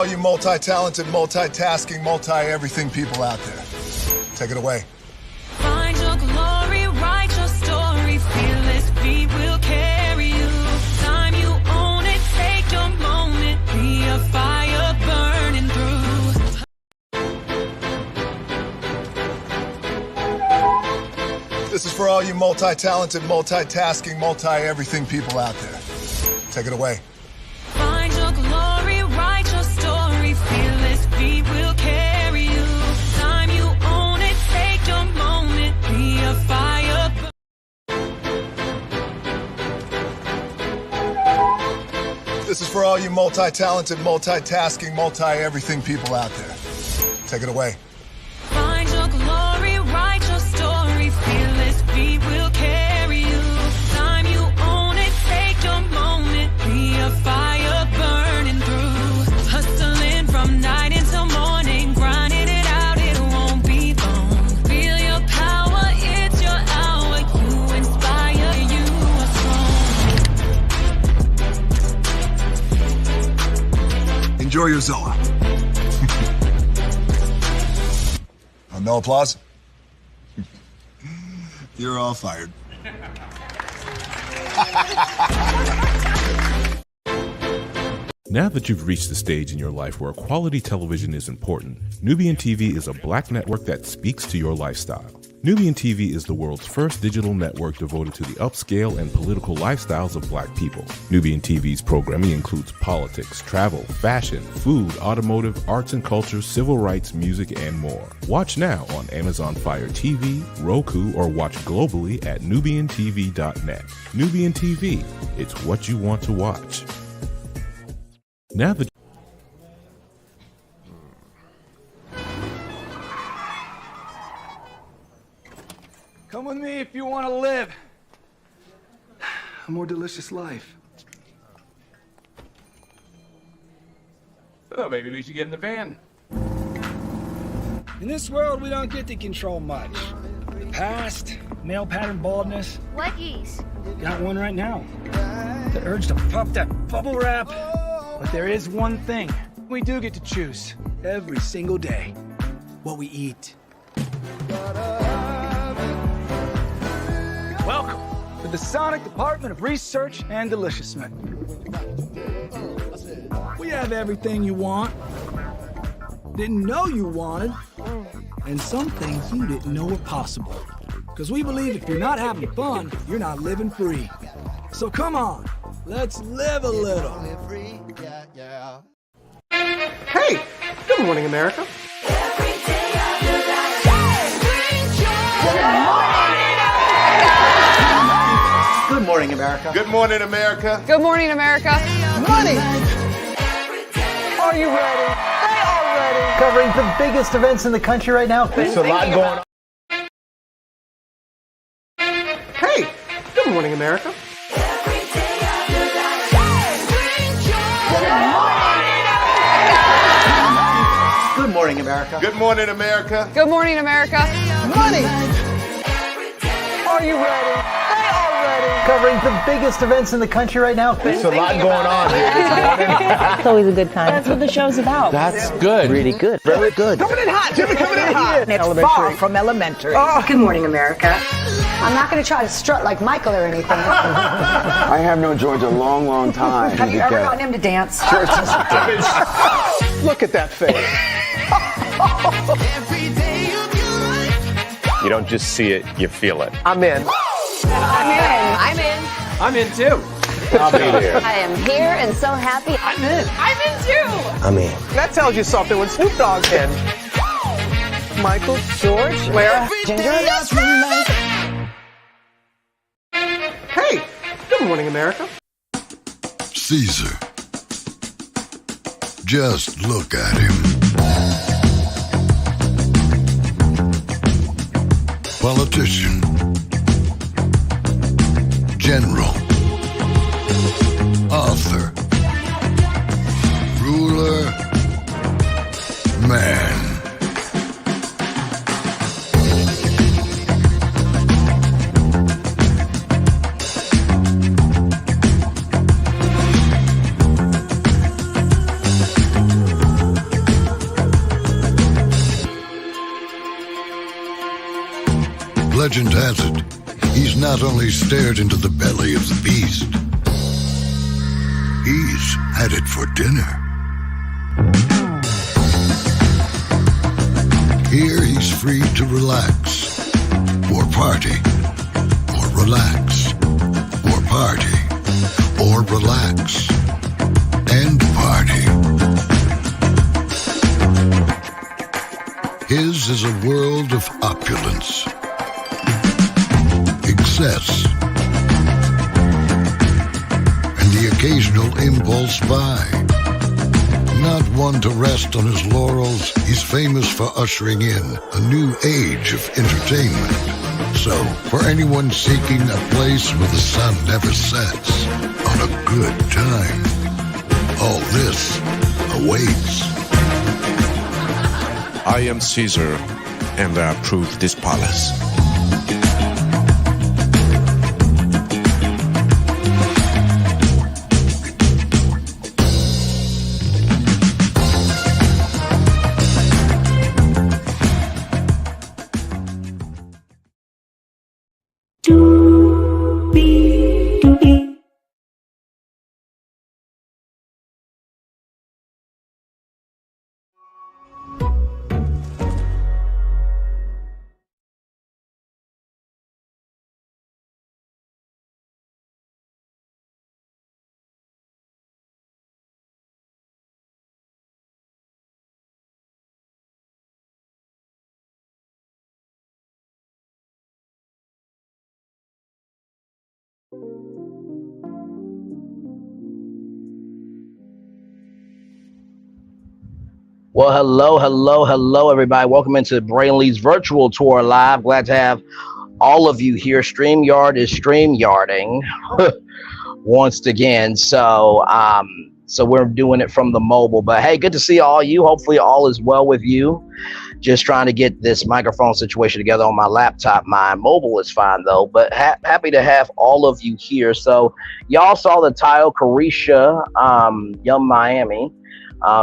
All you multi-talented, multitasking, multi-everything people out there. Take it away. Find your glory, write your story, fearless feet will carry you. Time you own it, take your moment, be a fire burning through. This is for all you multi-talented, multitasking, multi-everything people out there. Take it away. Find your glory, write your story, fearless feet will carry you. Time you own it, take your moment, be a fire. This is for all you multi-talented, multitasking, multi-everything people out there. Take it away. Find your glory, write your story, fearless feet will carry you. Time you own it, take your moment, be a fire burning through. Hustling from night until morning, grinding it out, it won't be long. Feel your power, it's your hour, you inspire, you are strong. Enjoy your Zoa. No applause? You're all fired. Now that you've reached the stage in your life where quality television is important, Nubian TV is a black network that speaks to your lifestyle. Nubian TV is the world's first digital network devoted to the upscale and political lifestyles of black people. Nubian TV's programming includes politics, travel, fashion, food, automotive, arts and culture, civil rights, music, and more. Watch now on Amazon Fire TV, Roku, or watch globally at nubiantv.net. Nubian TV, it's what you want to watch. Now that Come with me if you want to live a more delicious life. Oh, maybe we should get in the van. In this world, we don't get to control much. Past, male pattern baldness. What geese? Got one right now. The urge to pop that bubble wrap. But there is one thing we do get to choose every single day: what we eat. Welcome to the Sonic Department of Research and Deliciousment. We have everything you want, didn't know you wanted, and some things you didn't know were possible. Because we believe if you're not having fun, you're not living free. So come on, let's live a little. Hey, good morning, America. Good morning, America. Good morning, America. Good morning, America. Money! Are you ready? They are ready. Covering the biggest events in the country right now. There's a lot going on. Hey, good morning, America. Good morning, America. Good morning, America. Good morning, America. Money! Are you ready? They are ready. Covering the biggest events in the country right now. There's a lot going on here. It's always a good time. That's what the show's about. That's good. Really good. Very good. Coming in hot, Jimmy, coming in hot. It's far from elementary. Good morning, America. I'm not going to try to strut like Michael or anything. I have known George a long, long time. Have you ever gotten him to dance? Look at that face. You don't just see it, you feel it. I'm in. I'm in. I'm in too. I'll be there. I am here and so happy. I'm in. I'm in too. I'm in. That tells you something when Snoop Dogg's in. Michael, George, Lara, Ginger. Hey, good morning, America. Caesar. Just look at him. Politician. General. Author. Ruler. Man. legend has it, he's not only stared into the belly of the beast, he's had it for dinner. Here he's free to relax, or party, or relax, or party, or relax, and party. His is a world of opulence, excess, and the occasional impulse buy. Not one to rest on his laurels, he's famous for ushering in a new age of entertainment. So, for anyone seeking a place where the sun never sets on a good time, all this awaits. I am Caesar, and I approve this palace. Well, hello, everybody. Welcome into Brainley's virtual tour live. Glad to have all of you here. StreamYard is StreamYarding once again. So we're doing it from the mobile. But hey, good to see all you. Hopefully all is well with you. Just trying to get this microphone situation together on my laptop. My mobile is fine though, but happy to have all of you here. So y'all saw the title, Caresha, Young Miami.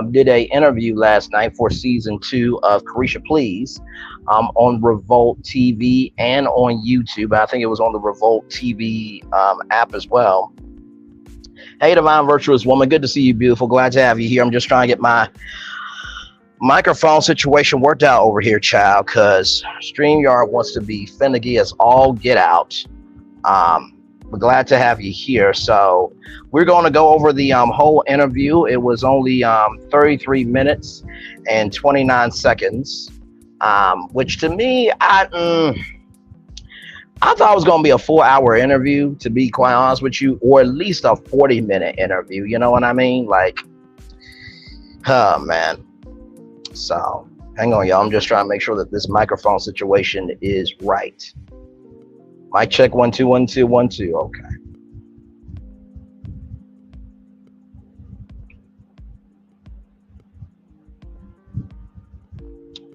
Did a interview last night for season 2 of Caresha Please on Revolt TV and on YouTube. I think it was on the Revolt TV app as well. Hey, Divine Virtuous Woman, good to see you, beautiful. Glad to have you here. I'm just trying to get my microphone situation worked out over here, child, because StreamYard wants to be finicky as all get out. We're glad to have you here. So we're going to go over the whole interview. It was only 33 minutes and 29 seconds, which to me, I thought it was going to be a 4-hour interview, to be quite honest with you, or at least a 40-minute interview. You know what I mean? Like, oh, man. So hang on, y'all. I'm just trying to make sure that this microphone situation is right. Mic check 1 2 1 2 1 2. Okay.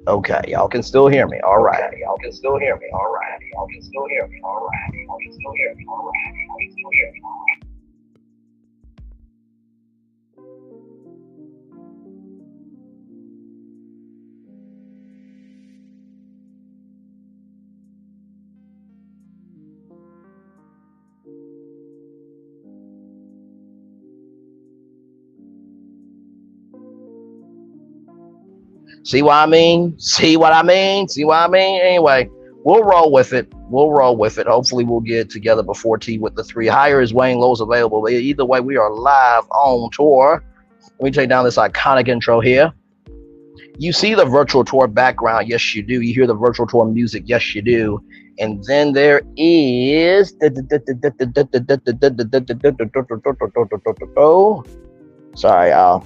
Okay, y'all can still hear me. All right. Y'all can still hear me. All right. Y'all can still hear me. All right. Y'all can still hear me. All right. Y'all can still hear me. All right. See what I mean? See what I mean? See what I mean? Anyway, we'll roll with it. We'll roll with it. Hopefully we'll get together before tea with the 3. Higher is Wayne, low is available. But either way, we are live on tour. Let me take down this iconic intro here. You see the virtual tour background. Yes, you do. You hear the virtual tour music. Yes, you do. And then there is... Sorry, y'all.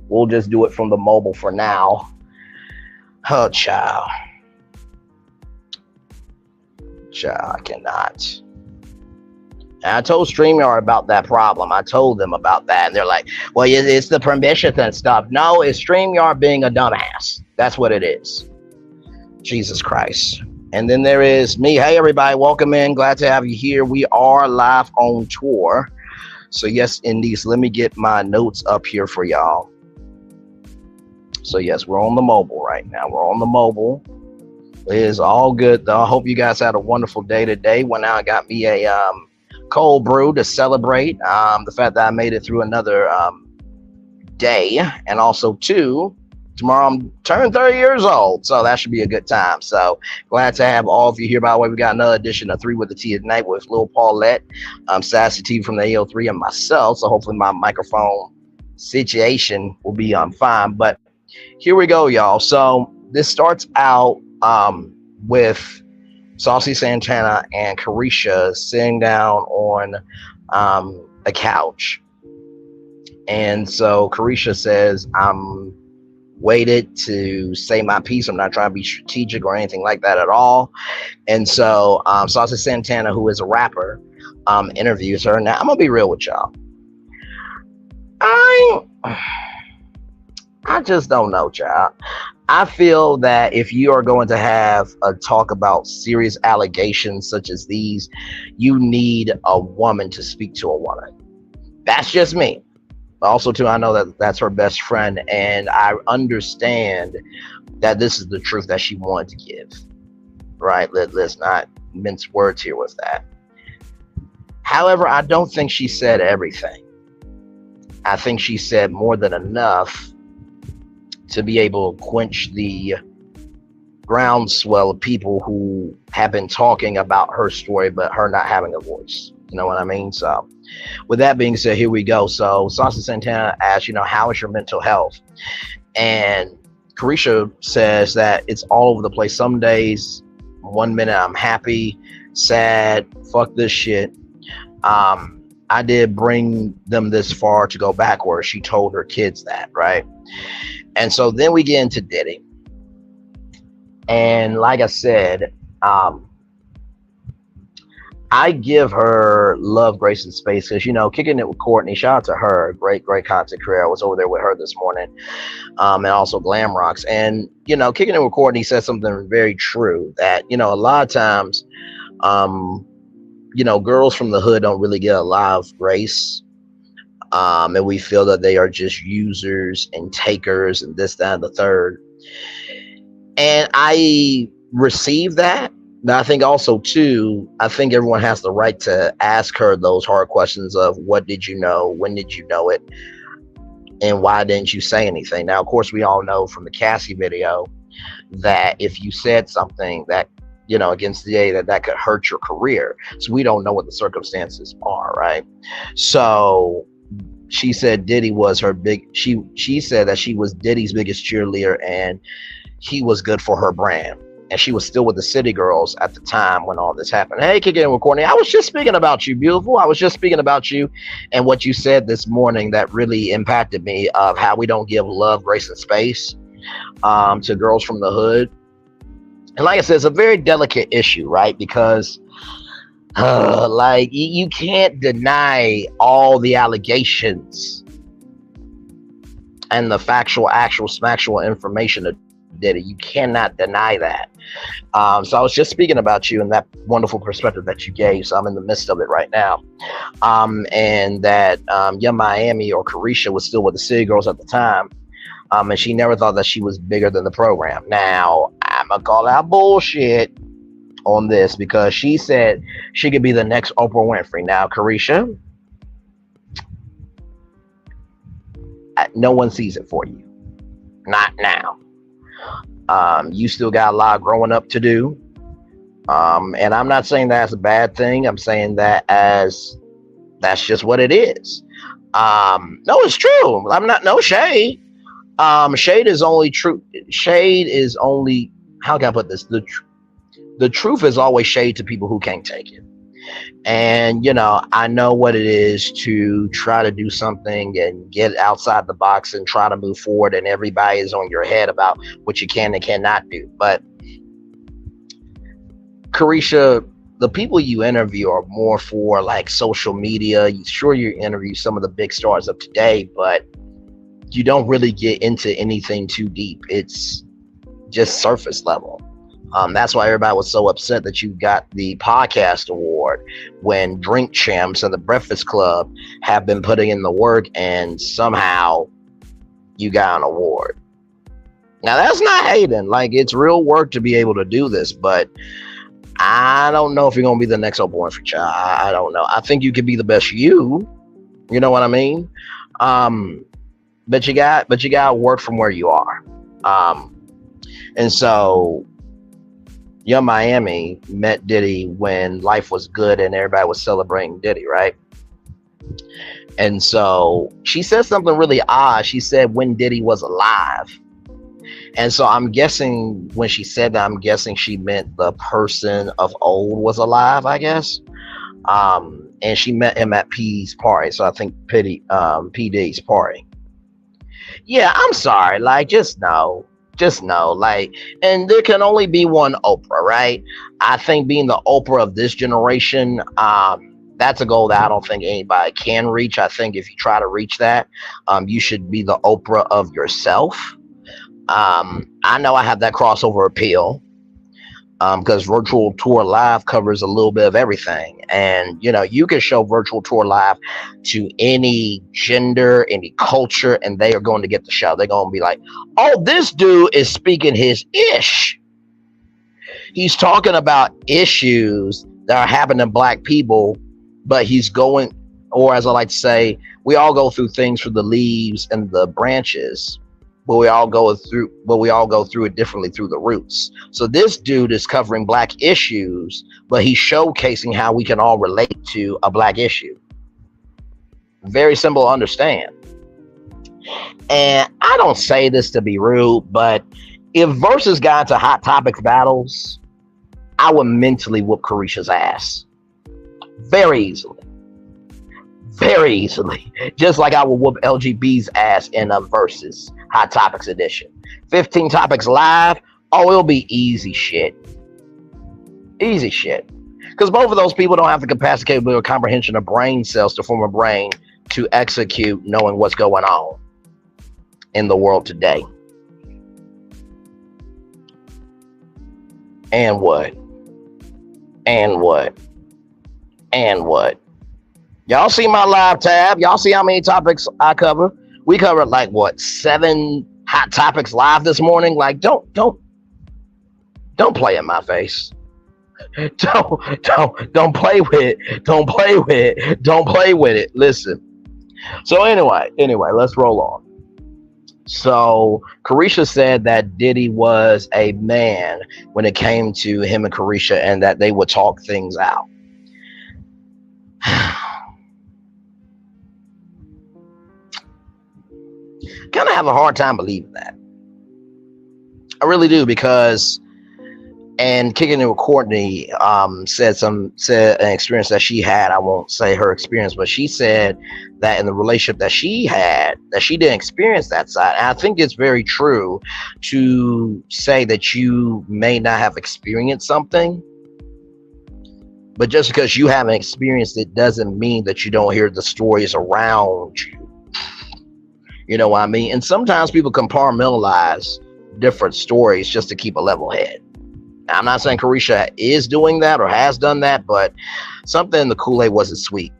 We'll just do it from the mobile for now. Oh, child. Child, I cannot. And I told StreamYard about that problem. I told them about that. And they're like, well, it's the permissions and stuff. No, it's StreamYard being a dumbass. That's what it is. Jesus Christ. And then there is me. Hey, everybody. Welcome in. Glad to have you here. We are live on tour. So, yes, indeed. So let me get my notes up here for y'all. So yes, we're on the mobile right now. We're on the mobile. It's all good though. I hope you guys had a wonderful day today. Went out and got me a cold brew to celebrate the fact that I made it through another day, and also too, tomorrow I'm turning 30 years old, so that should be a good time. So glad to have all of you here. By the way, we got another edition of 3 with the T tonight with Lil Paulette, Sassy T from the AO3, and myself. So hopefully my microphone situation will be fine. But here we go, y'all. So this starts out with Saucy Santana and Caresha sitting down on a couch. And so Caresha says, I'm waited to say my piece. I'm not trying to be strategic or anything like that at all. And so Saucy Santana, who is a rapper, interviews her. Now, I'm going to be real with y'all. I just don't know, child. I feel that if you are going to have a talk about serious allegations such as these, you need a woman to speak to a woman. That's just me. Also, too, I know that that's her best friend, and I understand that this is the truth that she wanted to give. Right? Let's not mince words here with that. However, I don't think she said everything. I think she said more than enough to be able to quench the groundswell of people who have been talking about her story, but her not having a voice. You know what I mean? So with that being said, here we go. So Saucy Santana asks, how is your mental health? And Caresha says that it's all over the place. Some days, one minute I'm happy, sad, fuck this shit. I did bring them this far to go backwards. She told her kids that, right? And so then we get into Diddy. And like I said, I give her love, grace, and space because, kicking it with Courtney, shout out to her, great content creator. I was over there with her this morning, and also Glam Rocks. And, kicking it with Courtney said something very true that, a lot of times, girls from the hood don't really get a lot of grace. And we feel that they are just users and takers and this, that, and the third. And I receive that. But I think also, too, I think everyone has the right to ask her those hard questions of what did you know? When did you know it? And why didn't you say anything? Now, of course, we all know from the Cassie video that if you said something that, against the day that could hurt your career. So we don't know what the circumstances are, right? So she said Diddy was her she said that she was Diddy's biggest cheerleader and he was good for her brand. And she was still with the City Girls at the time when all this happened. Hey, kick in with Courtney. I was just speaking about you, beautiful. I was just speaking about you and what you said this morning that really impacted me of how we don't give love, grace, and space to girls from the hood. And like I said, it's a very delicate issue, right? Because you can't deny all the allegations and the actual smacktual information of Diddy. You cannot deny that. So I was just speaking about you and that wonderful perspective that you gave. So I'm in the midst of it right now. And that Young Miami or Caresha was still with the City Girls at the time. And she never thought that she was bigger than the program. Now, I'm going to call out bullshit on this because she said she could be the next Oprah Winfrey. Now, Caresha, no one sees it for you. Not now. You still got a lot of growing up to do. And I'm not saying that's a bad thing. I'm saying that as that's just what it is. No, it's true. I'm not, no shade. Shade is only true. Shade is only, how can I put this? The truth is always shade to people who can't take it. And, I know what it is to try to do something and get outside the box and try to move forward. And everybody is on your head about what you can and cannot do. But Caresha, the people you interview are more for like social media. Sure, you interview some of the big stars of today, but you don't really get into anything too deep. It's just surface level. That's why everybody was so upset that you got the podcast award when Drink Champs and the Breakfast Club have been putting in the work and somehow you got an award. Now that's not hating. Like, it's real work to be able to do this, but I don't know if you're gonna be the next Oprah Winfrey child. I don't know. I think you could be the best you. You know what I mean? But you got to work from where you are. And so Young Miami met Diddy when life was good and everybody was celebrating Diddy, right? And so she said something really odd. She said when Diddy was alive. And so I'm guessing when she said that, I'm guessing she meant the person of old was alive, I guess. And she met him at P's party. So I think P. D's party. Yeah, I'm sorry. Like, just know. Like, and there can only be one Oprah, right? I think being the Oprah of this generation, that's a goal that I don't think anybody can reach. I think if you try to reach that, you should be the Oprah of yourself. I know I have that crossover appeal because Virtual Tour Live covers a little bit of everything. And, you know, you can show Virtual Tour Live to any gender, any culture, and they are going to get the show. They're going to be like, oh, this dude is speaking his ish. He's talking about issues that are happening to Black people, but he's going, or as I like to say, we all go through things through the leaves and the branches. But we all go through it differently through the roots. So this dude is covering Black issues, but he's showcasing how we can all relate to a Black issue. Very simple to understand. And I don't say this to be rude, but if Versus got into Hot Topics battles, I would mentally whoop Caresha's ass. Very easily. Very easily. Just like I would whoop LGB's ass in a Versus Hot Topics edition. 15 topics live. Oh, it'll be easy shit. Easy shit. Because both of those people don't have the capacity, capability, or comprehension of brain cells to form a brain to execute knowing what's going on in the world today. And what? And what? And what? Y'all see my live tab? Y'all see how many topics I cover? We covered like what, 7 hot topics live this morning? Like, don't play in my face. Don't play with it. Don't play with it. Don't play with it. Listen. So anyway, let's roll on. So Caresha said that Diddy was a man when it came to him and Caresha, and that they would talk things out. Kind of have a hard time believing that. I really do, because, and kicking it with Courtney said an experience that she had. I won't say her experience, but she said that in the relationship that she had, that she didn't experience that side. And I think it's very true to say that you may not have experienced something, but just because you haven't experienced it doesn't mean that you don't hear the stories around you. You know what I mean? And sometimes people compartmentalize different stories just to keep a level head. Now, I'm not saying Caresha is doing that or has done that, but something in the Kool-Aid wasn't sweet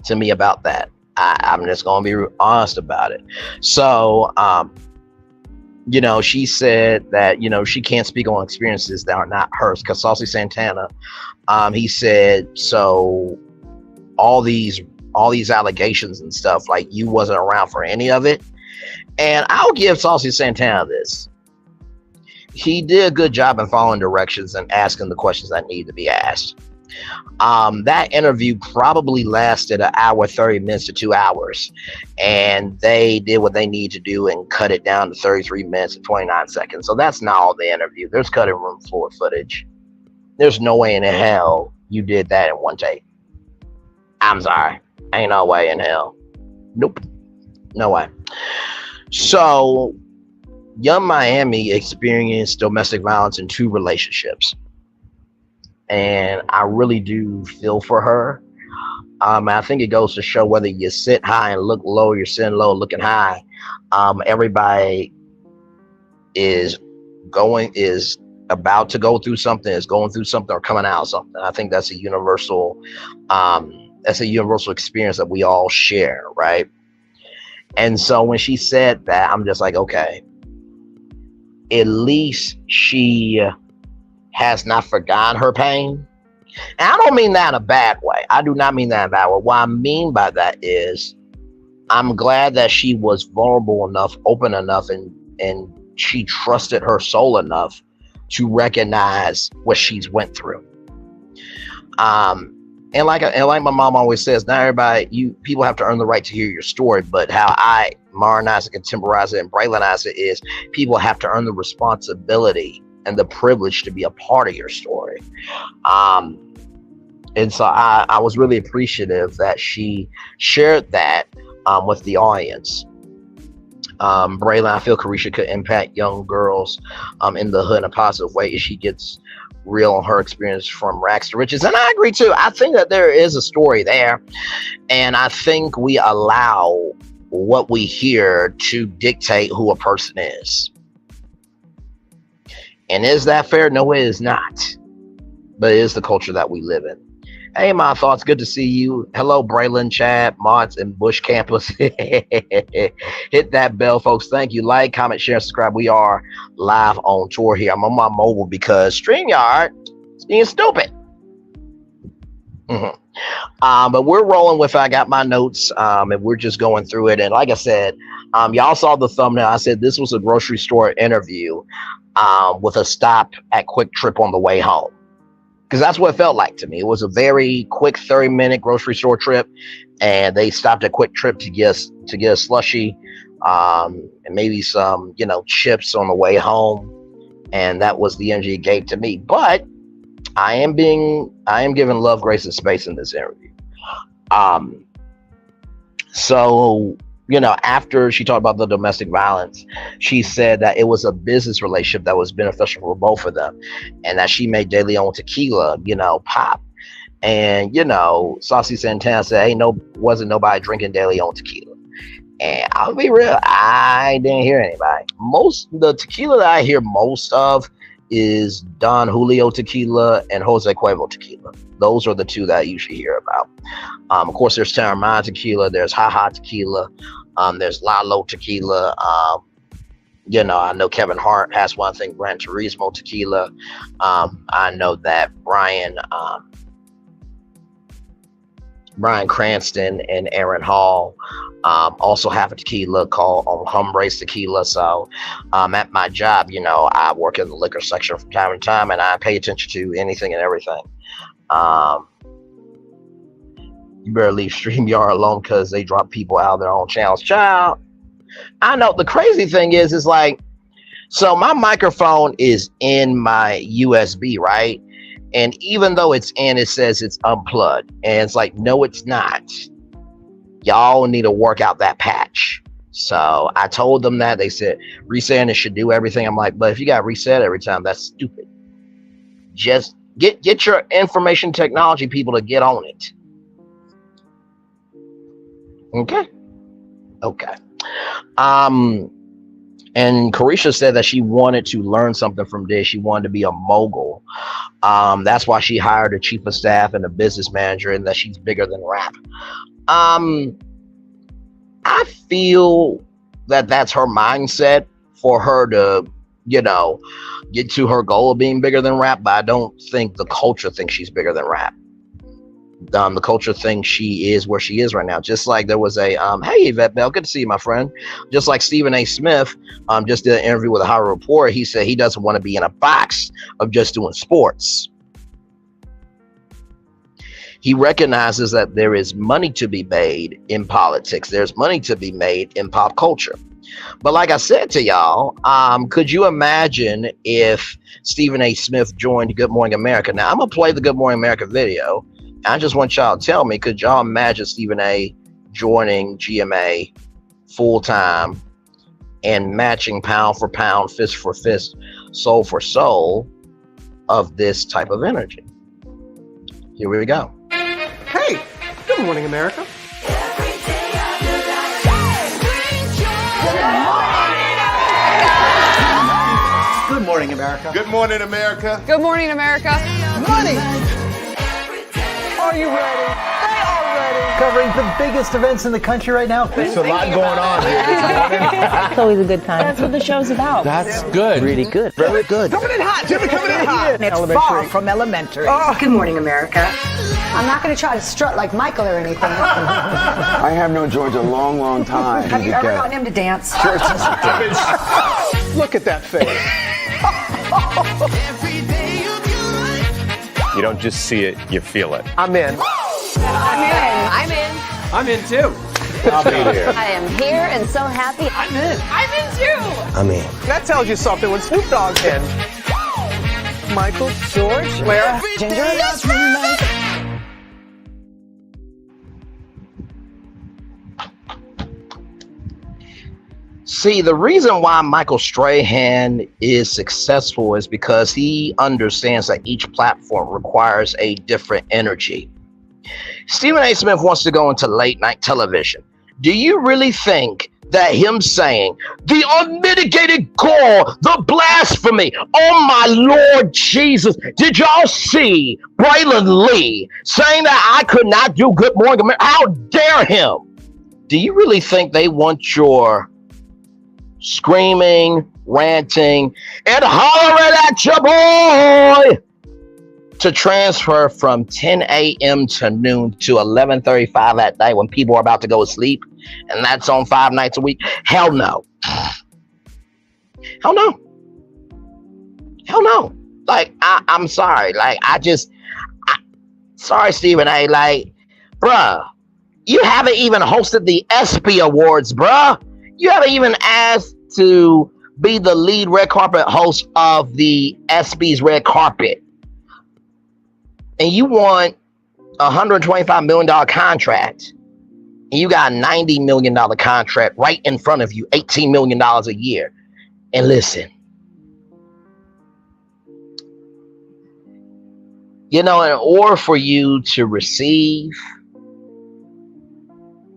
to me about that. I'm just going to be honest about it. So, you know, she said that, you know, she can't speak on experiences that are not hers, because Saucy Santana, he said, so all these allegations and stuff, like, you wasn't around for any of it. And I'll give Saucy Santana this. He did a good job in following directions and asking the questions that need to be asked. That interview probably lasted an hour, 30 minutes to 2 hours. And they did what they need to do and cut it down to 33 minutes and 29 seconds. So that's not all the interview. There's cutting room floor footage. There's no way in hell you did that in one take. I'm sorry. Ain't no way in hell. Nope. No way. So, Young Miami experienced domestic violence in 2 relationships. And I really do feel for her. I think it goes to show whether you sit high and look low, you're sitting low, looking high. Everybody is about to go through something, is going through something, or coming out of something. I think that's a universal experience that we all share, right? And so when she said that, I'm just like, okay, at least she has not forgotten her pain. And I don't mean that in a bad way. I do not mean that in a bad way. What I mean by that is I'm glad that she was vulnerable enough, open enough, and she trusted her soul enough to recognize what she's went through. And like my mom always says, not everybody, people have to earn the right to hear your story, but how I modernize it, contemporize it, and Braylonize it is people have to earn the responsibility and the privilege to be a part of your story. And so I was really appreciative that she shared that with the audience. Braylon, I feel Caresha could impact young girls in the hood in a positive way if she gets real on her experience from rags to riches. And I agree too. I think that there is a story there. And I think we allow what we hear to dictate who a person is. And is that fair? No, it is not. But it is the culture that we live in. Hey, my thoughts. Good to see you. Hello, Braylon, Chad, Mods, and Bush Campus. Hit that bell, folks. Thank you. Like, comment, share, subscribe. We are live on tour here. I'm on my mobile because StreamYard is being stupid. But we're rolling with, I got my notes, and we're just going through it. And like I said, y'all saw the thumbnail. I said this was a grocery store interview with a stop at Quick Trip on the way home. Because that's what it felt like to me. It was a very quick 30-minute grocery store trip, and they stopped at Quick Trip to get a slushie, and maybe some, chips on the way home. And that was the energy it gave to me. But I am giving love, grace, and space in this interview. So, after she talked about the domestic violence, she said that it was a business relationship that was beneficial for both of them, and that she made De Leon tequila, pop. And, Saucy Santana said, hey, wasn't nobody drinking De Leon tequila. And I'll be real, I didn't hear anybody. The tequila that I hear most of is Don Julio tequila and Jose Cuervo tequila. Those are the two that I usually hear about. Of course, there's Terramana tequila, there's Jaja tequila, there's Lalo tequila. I know Kevin Hart has one thing, Gran Turismo tequila. I know that Brian Cranston and Aaron Hall also have a tequila called Hombres tequila. So at my job, I work in the liquor section from time to time, and I pay attention to anything and everything. You better leave StreamYard alone because they drop people out of their own channels. Child, I know the crazy thing is like, so my microphone is in my USB, right? And even though it's in, it says it's unplugged. And it's like, no, it's not. Y'all need to work out that patch. So I told them that. They said, resetting it should do everything. I'm like, but if you got to reset every time, that's stupid. Just get your information technology people to get on it. Okay. And Caresha said that she wanted to learn something from this. She wanted to be a mogul. That's why she hired a chief of staff and a business manager, and that she's bigger than rap. I feel that that's her mindset for her to, get to her goal of being bigger than rap. But I don't think the culture thinks she's bigger than rap. The culture thinks she is where she is right now. Just like there was a hey Yvette Bell, good to see you, my friend. Just like Stephen A. Smith just did an interview with a Hollywood Reporter. He said he doesn't want to be in a box of just doing sports. He recognizes that there is money to be made in politics. There's money to be made in pop culture. But like I said to y'all, could you imagine if Stephen A. Smith joined Good Morning America? Now I'm gonna play the Good Morning America video. I just want y'all to tell me, could y'all imagine Stephen A. joining GMA full time and matching pound for pound, fist for fist, soul for soul of this type of energy? Here we go. Hey, Good Morning America. Good morning, America. Good morning, America. Good morning, America. Money. Are you ready? They are ready. covering the biggest events in the country right now. There's a lot going on here this morning. It's always a good time. That's what the show's about. That's good. Really good. Very good. Coming in hot, Jimmy, coming in hot. It's far from elementary. Good morning, America. I'm not going to try to strut like Michael or anything. I have known George a long, long time. Have you ever gotten him to dance? Look at that face. You don't just see it, you feel it. I'm in. I'm in. I'm in. I'm in too. I'll be here. I am here and so happy. I'm in. I'm in too. I mean, That tells you something when Snoop Dogg's in. Michael, George, Lara, Ginger. see, the reason why Michael Strahan is successful is because he understands that each platform requires a different energy. Stephen A. Smith wants to go into late night television. Do you really think that him saying the unmitigated gore, the blasphemy, oh my Lord Jesus, did y'all see Braylon Lee saying that I could not do Good Morning America? How dare him? Do you really think they want your screaming, ranting, and hollering at your boy to transfer from 10 a.m. to noon to 11:35 at night when people are about to go to sleep, and that's on 5 nights a week? Hell no. Hell no. Hell no. Like, I'm sorry. Like, sorry, Stephen A. Like, bruh, you haven't even hosted the ESPY Awards, bruh. You haven't even asked to be the lead red carpet host of the ESPY's red carpet. And you want a $125 million contract. And you got a $90 million contract right in front of you, $18 million a year. And listen, you know, in order for you to receive,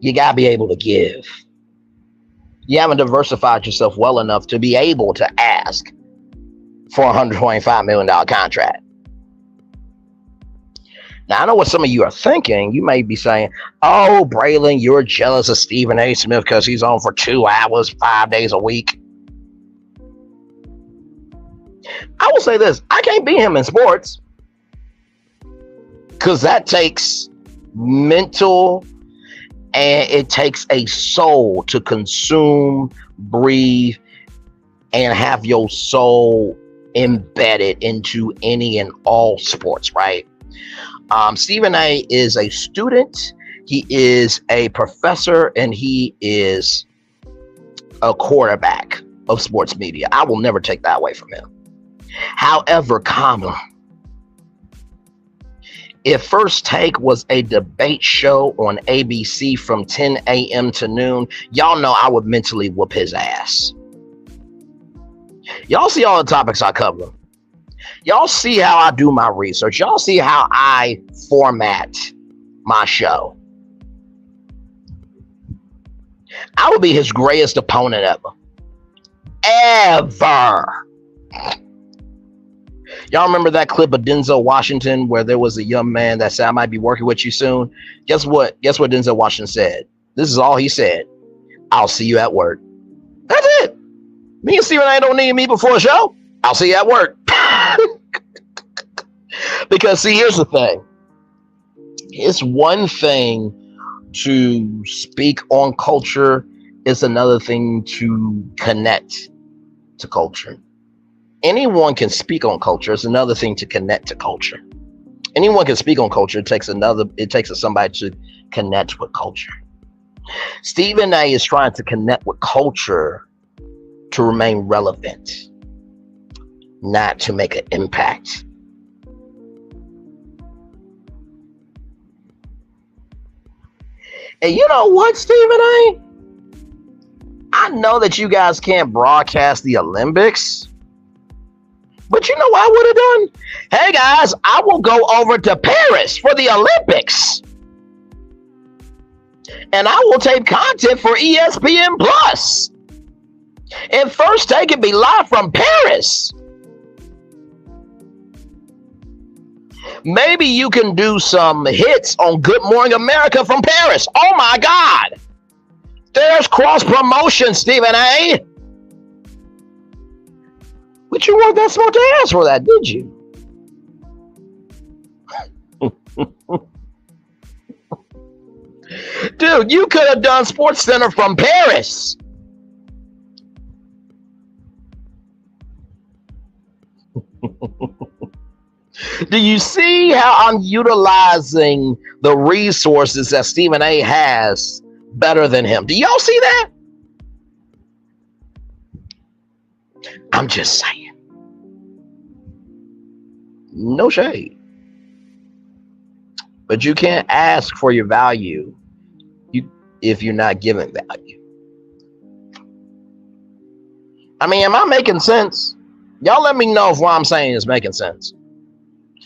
you got to be able to give. You haven't diversified yourself well enough to be able to ask for a $125 million contract. Now, I know what some of you are thinking. You may be saying, oh, Braylon, you're jealous of Stephen A. Smith because he's on for 2 hours, 5 days a week. I will say this. I can't beat him in sports because that takes mental and it takes a soul to consume, breathe, and have your soul embedded into any and all sports, right? Stephen A. is a student, he is a professor, and he is a quarterback of sports media. I will never take that away from him. However, if First Take was a debate show on ABC from 10 a.m. to noon, y'all know I would mentally whoop his ass. Y'all see all the topics I cover. Y'all see how I do my research. Y'all see how I format my show. I would be his greatest opponent ever. Ever. Y'all remember that clip of Denzel Washington where there was a young man that said, I might be working with you soon? Guess what? Guess what Denzel Washington said? This is all he said. I'll see you at work. That's it. Me and Stephen A. don't need me before a show. I'll see you at work. Because see, here's the thing. It's one thing to speak on culture. It's another thing to connect to culture. Anyone can speak on culture. It's another thing to connect to culture. Anyone can speak on culture. It takes somebody to connect with culture. Stephen A. is trying to connect with culture to remain relevant, not to make an impact. And you know what, Stephen A.? I know that you guys can't broadcast the Olympics, but you know what I would have done? Hey guys, I will go over to Paris for the Olympics. And I will tape content for ESPN Plus. And First Take it be live from Paris. Maybe you can do some hits on Good Morning America from Paris. Oh my God. There's cross promotion, Stephen A. But you weren't that smart to ask for that, did you? Dude, you could have done Sports Center from Paris. Do you see how I'm utilizing the resources that Stephen A has better than him? Do y'all see that? I'm just saying. No shade. But you can't ask for your value if you're not giving value. I mean, am I making sense? Y'all let me know if what I'm saying is making sense.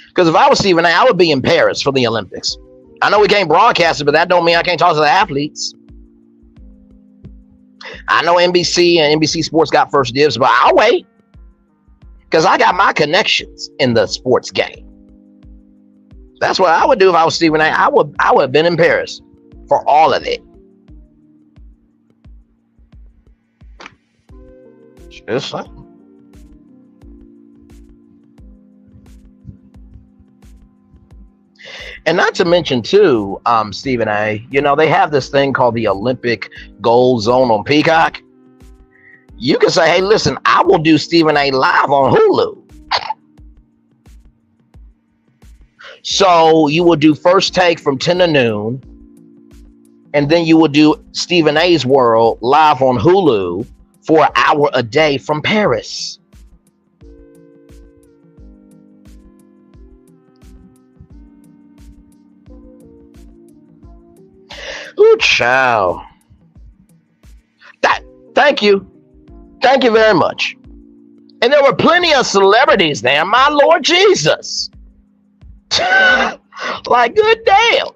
Because if I was Stephen A, I would be in Paris for the Olympics. I know we can't broadcast it, but that don't mean I can't talk to the athletes. I know NBC and NBC Sports got first dibs, but I'll wait. Because I got my connections in the sports game. That's what I would do if I was Stephen A. I would have been in Paris for all of it. Just saying. And not to mention too, Stephen A, you know, they have this thing called the Olympic Gold Zone on Peacock. You can say, hey, listen, I will do Stephen A live on Hulu. So you will do First Take from 10 to noon. And then you will do Stephen A's World live on Hulu for an hour a day from Paris. Ooh, child. Thank you. Thank you very much. And there were plenty of celebrities there, my Lord Jesus. Like, good damn.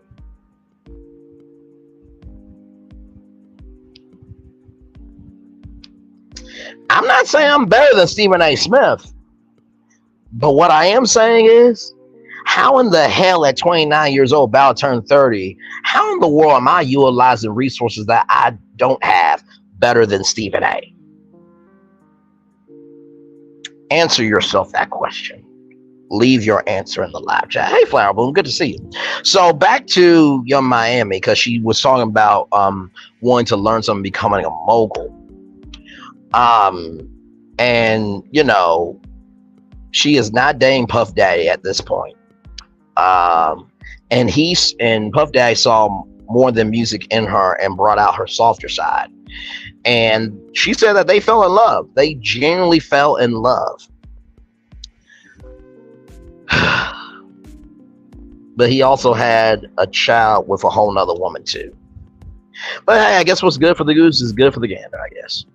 I'm not saying I'm better than Stephen A. Smith. But what I am saying is, how in the hell at 29 years old, about to turn 30, how in the world am I utilizing resources that I don't have better than Stephen A? Answer yourself that question. Leave your answer in the live chat. Hey, Flower Boom, good to see you. So back to Young Miami, because she was talking about wanting to learn something, becoming a mogul. And, you know, she is not dating Puff Daddy at this point. And Puff Daddy saw more than music in her and brought out her softer side. And she said that they fell in love. They genuinely fell in love. But he also had a child with a whole nother woman too. But hey, I guess what's good for the goose is good for the gander, I guess.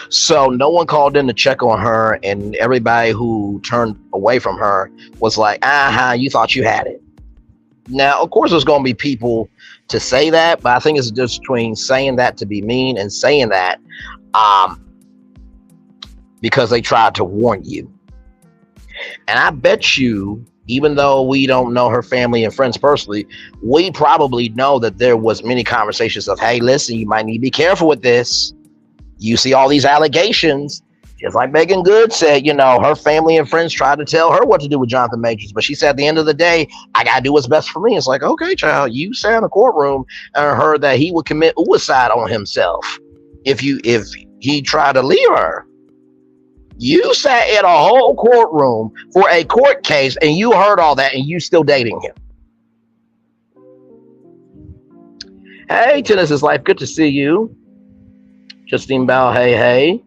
So no one called in to check on her, and everybody who turned away from her was like, you thought you had it. Now, of course, there's going to be people to say that, but I think it's a difference between saying that to be mean and saying that because they tried to warn you. And I bet you, even though we don't know her family and friends personally, we probably know that there was many conversations of, hey, listen, you might need to be careful with this. You see all these allegations, just like Megan Good said, you know, her family and friends tried to tell her what to do with Jonathan Majors. But she said at the end of the day, I got to do what's best for me. It's like, okay, child, you sat in the courtroom and heard that he would commit suicide on himself if he tried to leave her. You sat in a whole courtroom for a court case and you heard all that and you still dating him. Hey, Tennis is Life. Good to see you. Justine Bow, hey.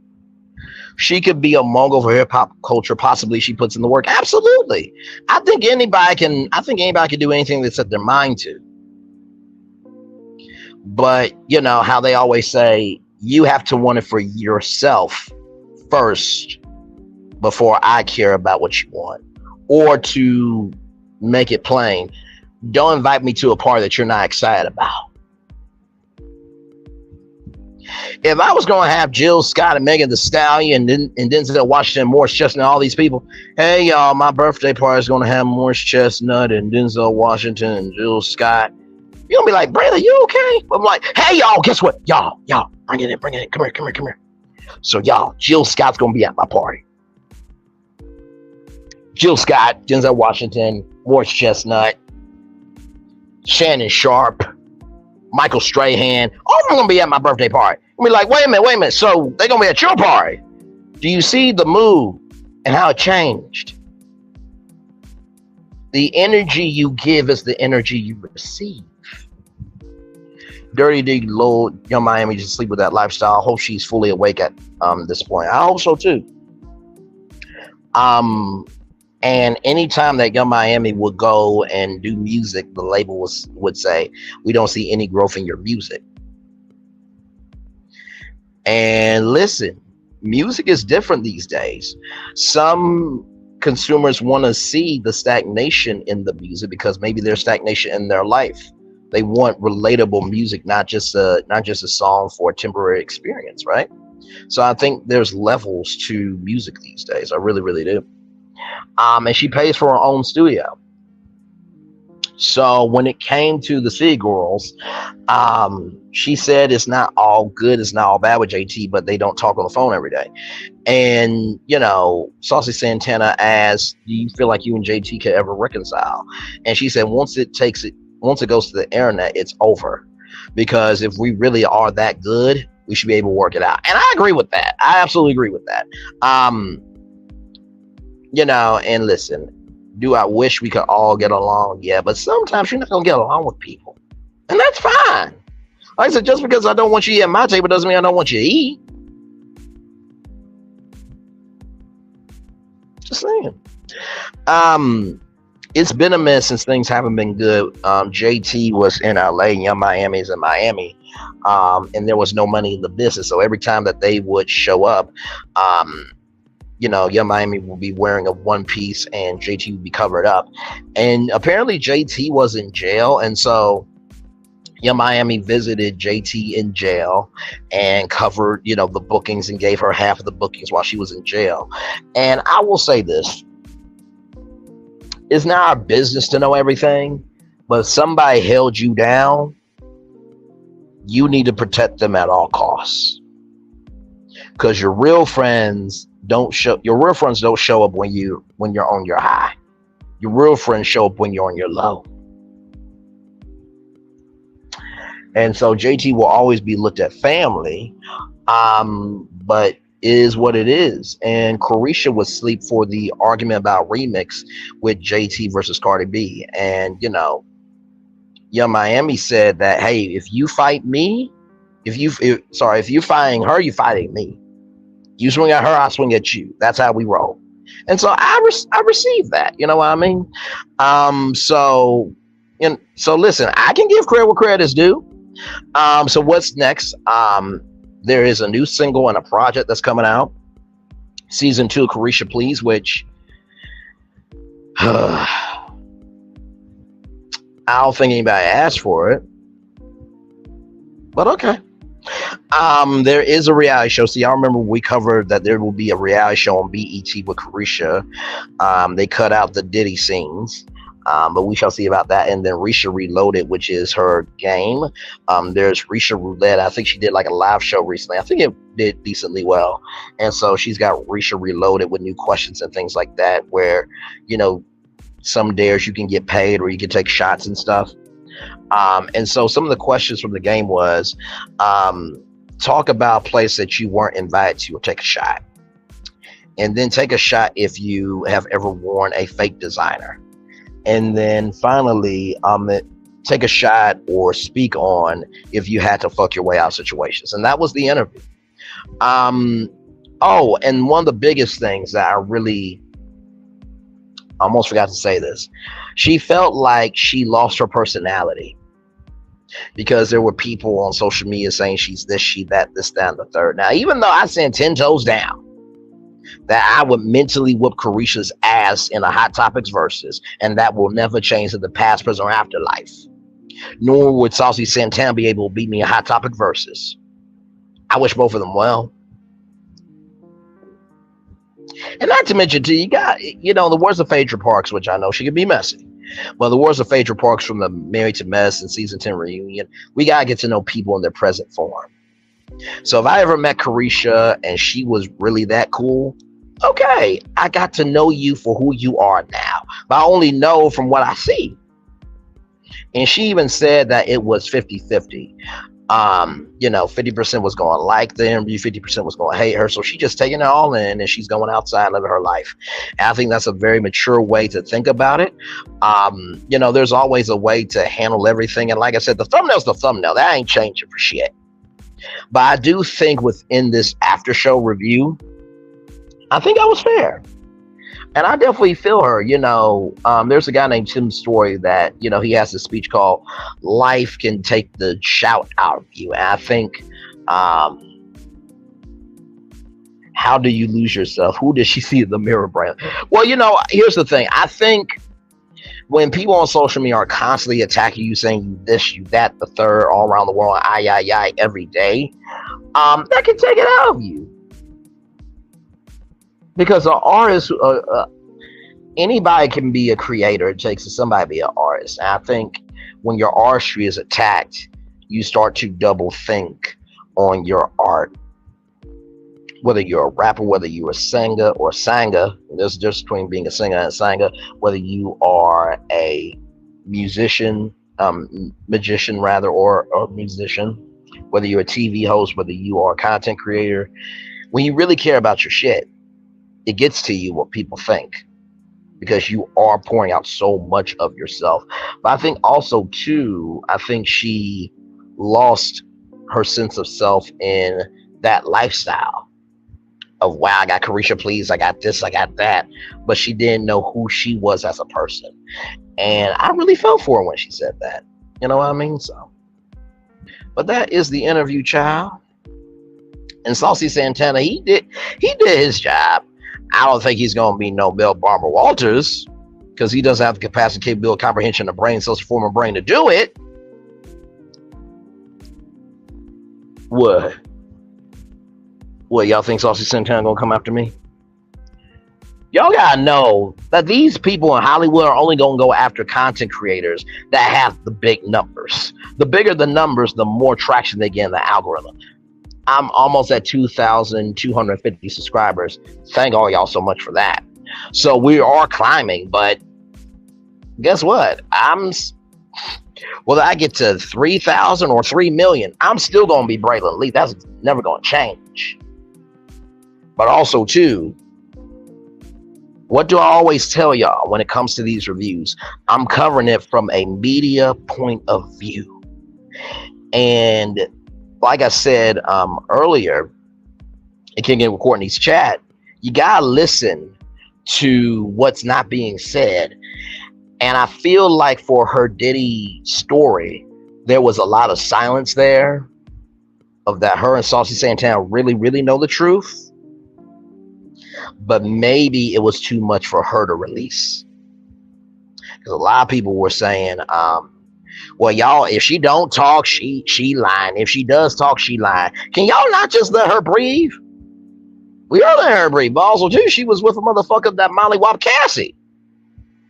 She could be a mogul for hip hop culture. Possibly she puts in the work. Absolutely. I think anybody can do anything they set their mind to. But you know how they always say, you have to want it for yourself first before I care about what you want. Or to make it plain, don't invite me to a party that you're not excited about. If I was going to have Jill Scott and Megan Thee Stallion and Denzel Washington, Morris Chestnut, all these people, hey, y'all, my birthday party is going to have Morris Chestnut and Denzel Washington and Jill Scott. You're going to be like, brother, you okay? I'm like, hey, y'all, guess what? Y'all, bring it in. Come here. So, y'all, Jill Scott's going to be at my party. Jill Scott, Denzel Washington, Morris Chestnut, Shannon Sharp, Michael Strahan, all of them going to be at my birthday party. I'm be like, wait a minute. So they're going to be at your party. Do you see the mood and how it changed? The energy you give is the energy you receive. Dirty D, Lord, Young Miami just sleep with that lifestyle. I hope she's fully awake at this point. I hope so too. And anytime that Young Miami would go and do music, the label would say, we don't see any growth in your music. And listen, music is different these days. Some consumers want to see the stagnation in the music because maybe there's stagnation in their life. They want relatable music, not just a song for a temporary experience, right? So I think there's levels to music these days. I really, really do. And she pays for her own studio. So when it came to the City Girls, she said it's not all good, it's not all bad with JT, but they don't talk on the phone every day. And, you know, Saucy Santana asked, do you feel like you and JT could ever reconcile? And she said, once it goes to the internet, it's over. Because if we really are that good, we should be able to work it out. And I agree with that. I absolutely agree with that. You know, and listen, do I wish we could all get along? Yeah, but sometimes you're not going to get along with people. And that's fine. Like I said, just because I don't want you to eat at my table doesn't mean I don't want you to eat. Just saying. It's been a minute since things haven't been good. JT was in LA, Young Miami's in Miami, and there was no money in the business. So every time that they would show up, you know, Young Miami will be wearing a one piece and JT would be covered up. And apparently JT was in jail. And so Young Miami visited JT in jail and covered, you know, the bookings and gave her half of the bookings while she was in jail. And I will say this. It's not our business to know everything, but if somebody held you down, you need to protect them at all costs. Because your real friends don't show up when you're on your high. Your real friends show up when you're on your low. And so JT will always be looked at family, but it is what it is. And Caresha would sleep for the argument about remix with JT versus Cardi B. And you know, Young Miami said that, hey, if you fight me, if you fighting her, you fighting me. You swing at her, I swing at you. That's how we roll. And so I received that. You know what I mean? So listen, I can give credit where credit is due. So what's next? There is a new single and a project that's coming out. Season 2 of Caresha Please, which I don't think anybody asked for it. But okay. There is a reality show. See, I remember we covered that there will be a reality show on BET with Caresha. They cut out the Diddy scenes, but we shall see about that. And then Risha Reloaded, which is her game. There's Risha Roulette. I think she did like a live show recently. I think it did decently well. And so she's got Risha Reloaded with new questions and things like that, where, you know, some dares you can get paid or you can take shots and stuff. And so some of the questions from the game was, talk about a place that you weren't invited to or take a shot. And then take a shot if you have ever worn a fake designer. And then finally, take a shot or speak on if you had to fuck your way out of situations. And that was the interview. Oh, and one of the biggest things that I really almost forgot to say this. She felt like she lost her personality because there were people on social media saying she's this, she that, this, that, and the third. Now, even though I stand 10 toes down that I would mentally whoop Caresha's ass in a Hot Topics versus, and that will never change in the past, present, or afterlife. Nor would Saucy Santana be able to beat me in Hot Topic versus. I wish both of them well. And not to mention, too, you got, the Wars of Phaedra Parks, which I know she can be messy. Well, the Wars of Phaedra Parks from the Married to Mess and season 10 reunion, we got to get to know people in their present form. So if I ever met Caresha and she was really that cool, okay, I got to know you for who you are now. But I only know from what I see. And she even said that it was 50-50. 50% was going to like the interview, 50% was going to hate her. So she's just taking it all in and she's going outside living her life. And I think that's a very mature way to think about it. There's always a way to handle everything. And like I said, the thumbnail's the thumbnail. That ain't changing for shit. But I do think within this after show review, I think I was fair. And I definitely feel her. There's a guy named Tim Story that, he has a speech called Life Can Take the Shout Out of You. And I think, how do you lose yourself? Who does she see in the mirror, Brand? Well, here's the thing. I think when people on social media are constantly attacking you, saying you this, you that, the third, all around the world, every day, that can take it out of you. Because an artist, anybody can be a creator. It takes somebody to be an artist. And I think when your artistry is attacked, you start to double think on your art. Whether you're a rapper, whether you're a singer or sanger, there's a difference between being a singer and a sanger. Whether you are a magician or a musician, whether you're a TV host, whether you are a content creator, when you really care about your shit, it gets to you what people think, because you are pouring out so much of yourself. But I think also too, she lost her sense of self in that lifestyle of, wow, I got Caresha Please, I got this, I got that. But she didn't know who she was as a person. And I really felt for her when she said that. You know what I mean? So, but that is the interview, child. And Saucy Santana, he did his job. I don't think he's going to be no Bill Barbara Walters, because he doesn't have the capacity, capability, comprehension, the brain, social form of brain to do it. What? Y'all think Saucy Santana going to come after me? Y'all got to know that these people in Hollywood are only going to go after content creators that have the big numbers. The bigger the numbers, the more traction they get in the algorithm. I'm almost at 2,250 subscribers. Thank all y'all so much for that. So we are climbing, but guess what? Whether I get to 3,000 or 3 million, I'm still going to be Braylon Lee. That's never going to change. But also, too, what do I always tell y'all when it comes to these reviews? I'm covering it from a media point of view. And like I said earlier, it can get with Courtney's chat, you gotta listen to what's not being said. And I feel like for her Diddy story, there was a lot of silence there of that her and Saucy Santana really, really know the truth. But maybe it was too much for her to release. Because a lot of people were saying, well, y'all, if she don't talk, she lying. If she does talk, she lying. Can y'all not just let her breathe? We are letting her breathe. But also, too, she was with a motherfucker that Molly Wop Cassie.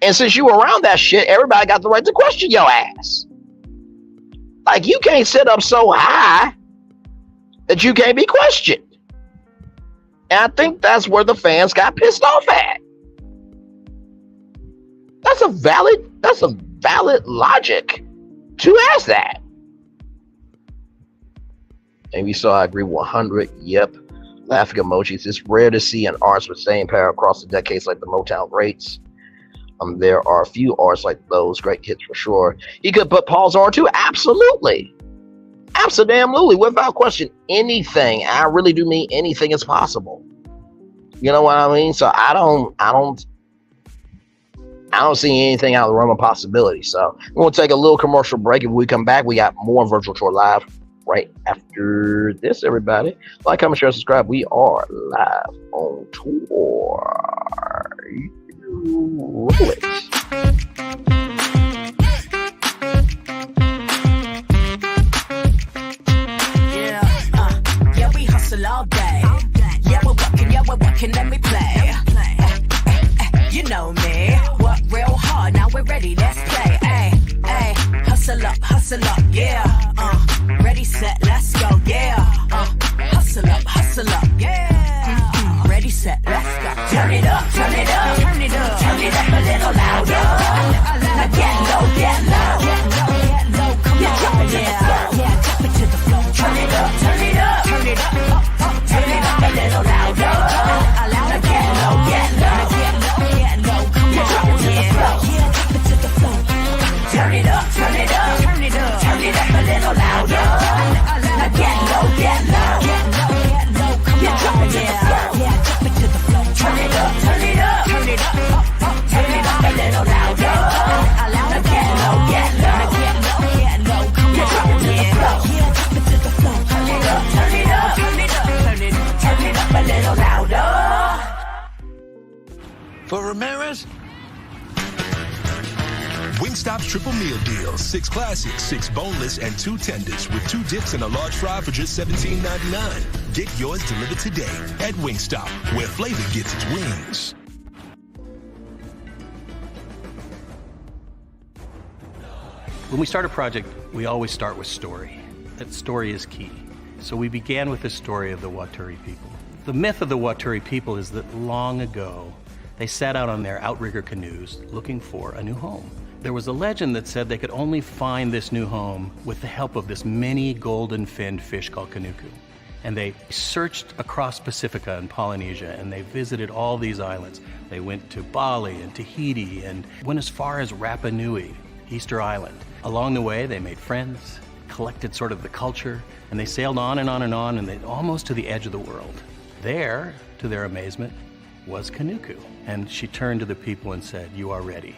And since you were around that shit, everybody got the right to question your ass. Like, you can't sit up so high that you can't be questioned. And I think that's where the fans got pissed off at. That's a valid logic to ask that. And we saw, I agree, 100. Yep. Laughing emojis. It's rare to see an artist with staying power across the decades like the Motown greats. There are a few artists like those, great hits for sure. He could put Paul's on too. Absolutely. Absolutely. Without question, anything. I really do mean anything is possible. You know what I mean? So I don't see anything out of the realm of possibility. So we're going to take a little commercial break. And when we come back, we got more Virtual Tour Live right after this, everybody. Like, comment, share, subscribe. We are live on tour. Roll it. day. Yeah, we're working, let me play. You know me, work real hard, now we're ready, let's play. Ay, hustle up, yeah. Ready, set, let's go, yeah. Hustle up, yeah. Ready, set, let's go. Turn it up, turn it up, turn it up, turn it up a little louder. Now get low, get low, get low, get low. Come on, drop it to the floor, yeah, drop it to the floor. Turn it up, turn it up, turn it up, turn it up a little louder. Now get low, get low, get low, get low. Come on, drop it to the floor, yeah, drop it to the floor. Turn it up, turn it up, turn it up, turn it up a little louder. Now get low, get low, get low, get low. Come on, drop it to the floor, yeah, drop it to the floor. Turn it up, turn it up, turn it up, turn it up a little louder. Now get low, get low, get low, get low. Come on, drop it to the floor, yeah, drop it to the floor. Turn it up, turn it up, turn it up, turn it up, turn it up a little louder. For Ramirez, Wingstop's triple meal deal. 6 classics, 6 boneless, and 2 tenders with 2 dips and a large fry for just $17.99. Get yours delivered today at Wingstop, where flavor gets its wings. When we start a project, we always start with story. That story is key. So we began with the story of the Waturi people. The myth of the Waturi people is that long ago, they set out on their outrigger canoes looking for a new home. There was a legend that said they could only find this new home with the help of this mini golden-finned fish called kanuku. And they searched across Pacifica and Polynesia, and they visited all these islands. They went to Bali and Tahiti and went as far as Rapa Nui, Easter Island. Along the way, they made friends, collected sort of the culture, and they sailed on and on and on, and they almost to the edge of the world. There, to their amazement, was Kanuku. And she turned to the people and said, "You are ready."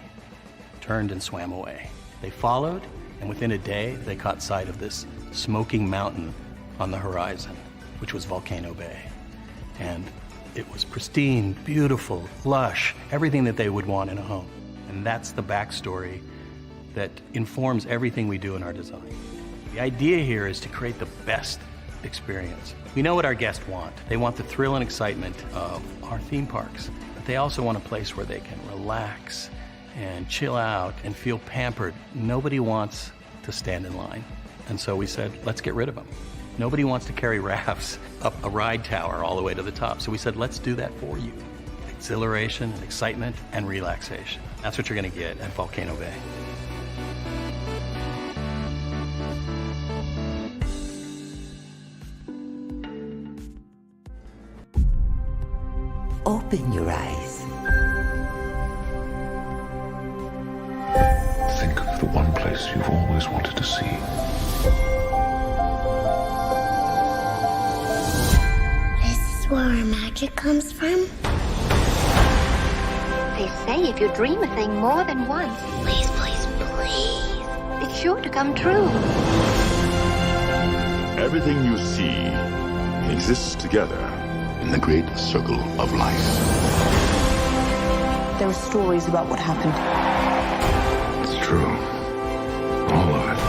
Turned and swam away. They followed, and within a day, they caught sight of this smoking mountain on the horizon, which was Volcano Bay. And it was pristine, beautiful, lush, everything that they would want in a home. And that's the backstory that informs everything we do in our design. The idea here is to create the best experience. We know what our guests want. They want the thrill and excitement of our theme parks, but they also want a place where they can relax and chill out and feel pampered. Nobody wants to stand in line. And so we said, let's get rid of them. Nobody wants to carry rafts up a ride tower all the way to the top. So we said, let's do that for you. Exhilaration and excitement and relaxation. That's what you're gonna get at Volcano Bay. Open your eyes. Think of the one place you've always wanted to see. This is where our magic comes from? They say if you dream a thing more than once, Please, please, please. it's sure to come true. Everything you see exists together in the great circle of life. There are stories about what happened. It's true. All of it.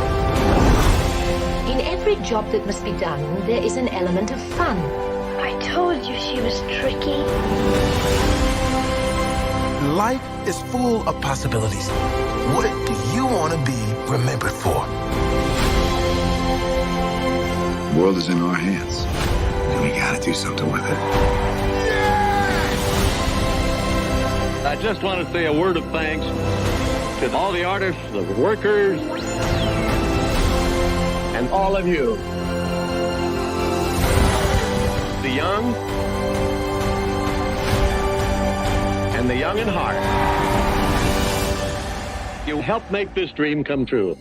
In every job that must be done, there is an element of fun. I told you she was tricky. Life is full of possibilities. What do you want to be remembered for? The world is in our hands, and we gotta do something with it. I just want to say a word of thanks to all the artists, the workers, and all of you. The young and the young in heart. You helped make this dream come true.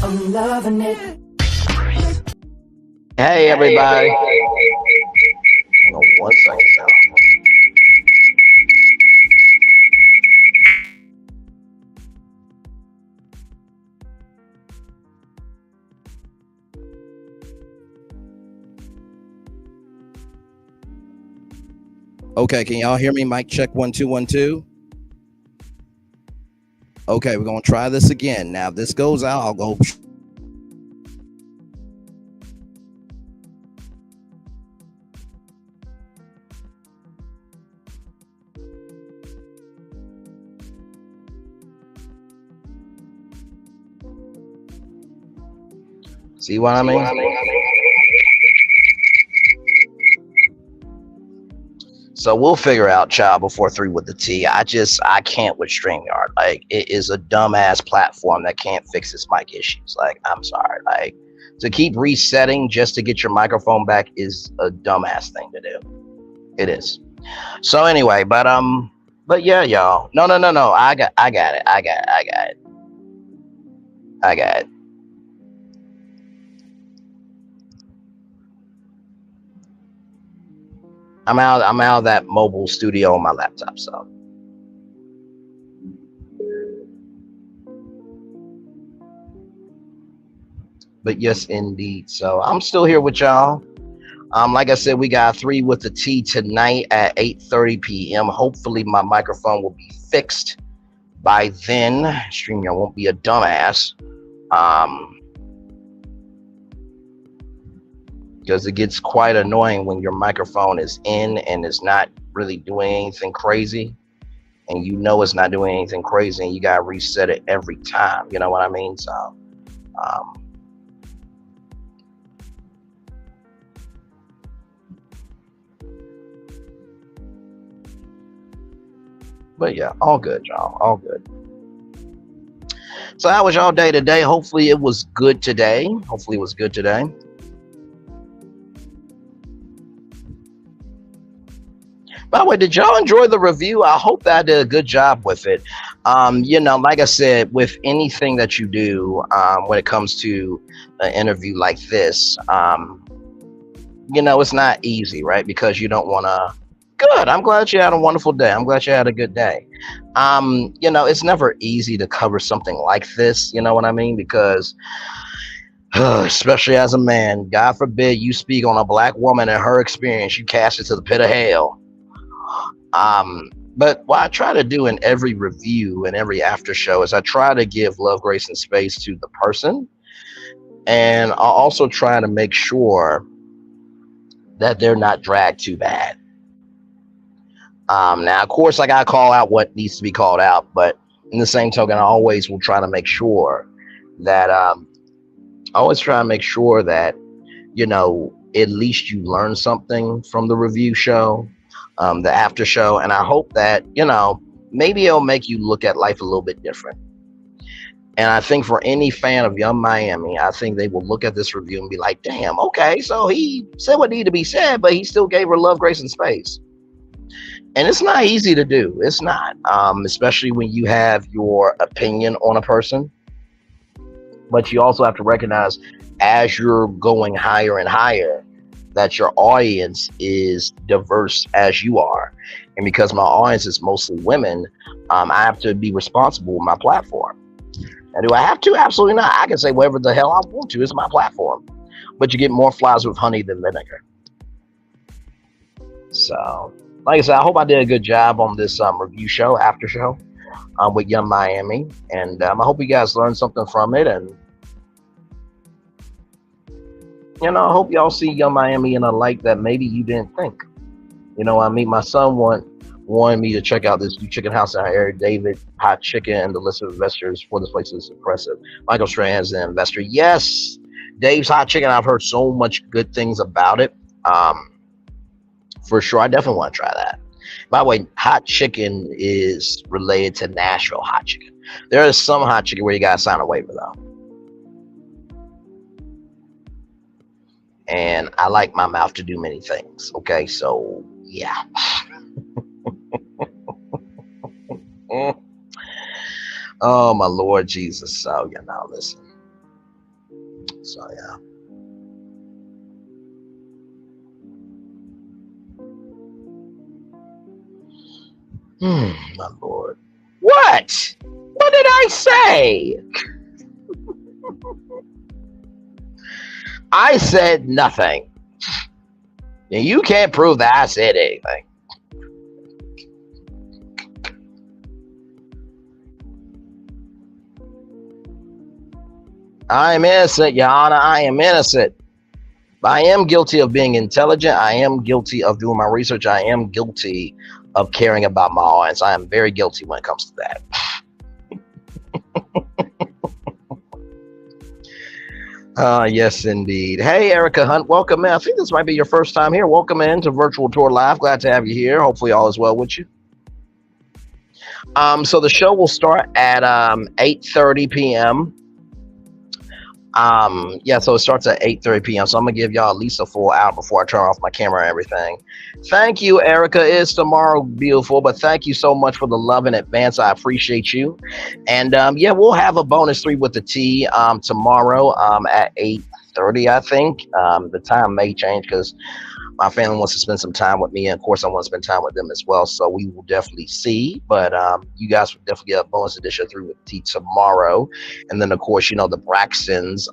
I'm loving it. Hey, everybody. Hang on 1 second now. Okay, can y'all hear me? Mic check 1 2 1 2. Okay, we're gonna try this again. Now, if this goes out, I'll go. See what I mean? So we'll figure out Child Before 3 with the T. I can't with StreamYard. Like, it is a dumbass platform that can't fix its mic issues. Like, I'm sorry. Like, to keep resetting just to get your microphone back is a dumbass thing to do. It is. So anyway, but yeah, y'all. No. I got it. I'm out of that mobile studio on my laptop, so. But yes, indeed. So I'm still here with y'all. Like I said, we got 3 with the T tonight at 8:30 p.m. Hopefully my microphone will be fixed by then. StreamYard won't be a dumbass. Because it gets quite annoying when your microphone is in and it's not really doing anything crazy, and you know it's not doing anything crazy, and you gotta reset it every time. You know what I mean? So, but yeah, all good, y'all. All good. So how was y'all day today? Hopefully it was good today. By the way, did y'all enjoy the review? I hope that I did a good job with it. Like I said, with anything that you do, when it comes to an interview like this, it's not easy, right? Because you don't want to. Good. I'm glad you had a wonderful day. I'm glad you had a good day. It's never easy to cover something like this. You know what I mean? Because especially as a man, God forbid you speak on a black woman and her experience, you cast it to the pit of hell. But what I try to do in every review and every after show is I try to give love, grace, and space to the person. And I also try to make sure that they're not dragged too bad. Now, of course, I got to call out what needs to be called out. But in the same token, I always will try to make sure that, at least you learn something from the review show. The after show, and I hope that maybe it'll make you look at life a little bit different. And I think for any fan of Young Miami, I think they will look at this review and be like, damn, okay, so he said what needed to be said, but he still gave her love, grace, and space. And it's not easy to do. It's not, especially when you have your opinion on a person. But you also have to recognize, as you're going higher and higher, that your audience is diverse as you are. And because my audience is mostly women, I have to be responsible with my platform. And do I have to? Absolutely not. I can say whatever the hell I want to. It's my platform. But you get more flies with honey than vinegar. So, like I said, I hope I did a good job on this review show, after show, with Young Miami. And I hope you guys learned something from it. And I hope y'all see Young Miami in a light that maybe you didn't think. My son wanted me to check out this new chicken house in our area, David Hot Chicken, and the list of investors for this place is impressive. Michael Strahan's an investor. Yes, Dave's Hot Chicken. I've heard so much good things about it. For sure, I definitely want to try that. By the way, hot chicken is related to Nashville hot chicken. There is some hot chicken where you got to sign a waiver, though. And I like my mouth to do many things. Okay, so yeah. Oh my Lord Jesus. So listen. So yeah. My Lord. What? What did I say? I said nothing. And you can't prove that I said anything. I am innocent, Your Honor. I am innocent. I am guilty of being intelligent. I am guilty of doing my research. I am guilty of caring about my audience. I am very guilty when it comes to that. Yes, indeed. Hey, Erica Hunt, welcome in. I think this might be your first time here. Welcome in to Virtual Tour Live. Glad to have you here. Hopefully all is well with you. So the show will start at 8:30 p.m. So it starts at 8:30 p.m. So I'm gonna give y'all at least a full hour before I turn off my camera and everything. Thank you, Erica. It's tomorrow, beautiful. But thank you so much for the love in advance. I appreciate you. And we'll have a bonus 3 with the T tomorrow at 8:30. I think the time may change because my family wants to spend some time with me, and of course I want to spend time with them as well, so we will definitely see. But you guys will definitely get a bonus edition 3 with T tomorrow. And then of course, you know, the Braxtons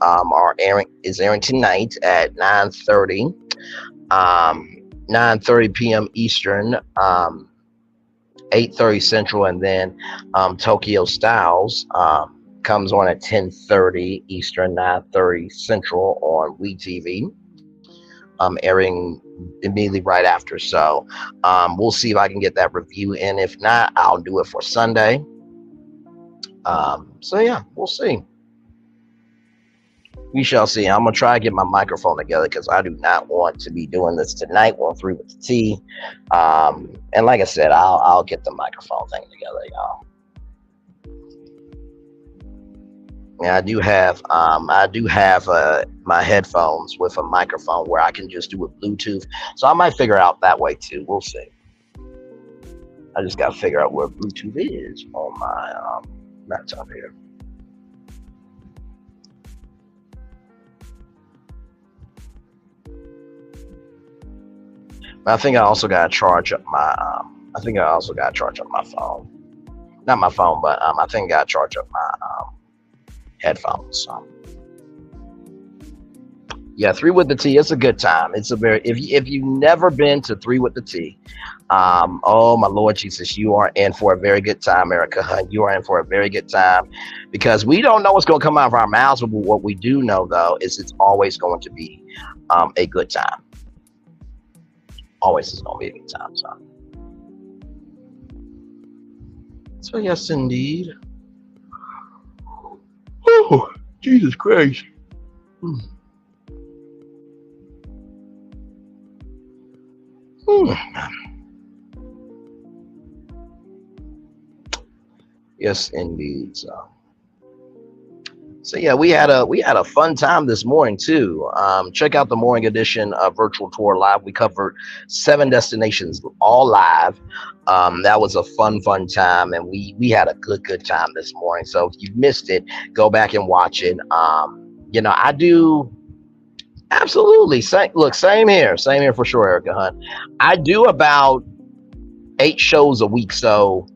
is airing tonight at 9:30 p.m. Eastern, 8:30 Central, and then Tokyo Styles comes on at 10:30 Eastern, 9:30 Central on WeTV. Airing immediately right after. So we'll see if I can get that review in. If not, I'll do it for Sunday. So yeah, we'll see. We shall see. I'm gonna try to get my microphone together because I do not want to be doing this tonight on 3 with the T. And like I said, I'll get the microphone thing together, y'all. Yeah, I do have my headphones with a microphone where I can just do it Bluetooth. So I might figure out that way too. We'll see. I just got to figure out where Bluetooth is on my laptop here. I think I also got to charge up my phone. Not my phone, but I think I got to charge up my headphones. So. Yeah, 3 with the T. It's a good time. It's a very if you've never been to 3 with the T, oh my Lord Jesus, you are in for a very good time, Erica. You are in for a very good time because we don't know what's going to come out of our mouths, but what we do know though is it's always going to be a good time. Always is going to be a good time. So yes, indeed. Oh, Jesus Christ. Yes, indeed. So yeah, we had a fun time this morning too. Check out the morning edition of Virtual Tour Live. We covered 7 destinations all live. That was a fun time, and we had a good time this morning. So if you missed it, go back and watch it. You know, I do absolutely same here for sure, Erica Hunt. I do about 8 shows a week, so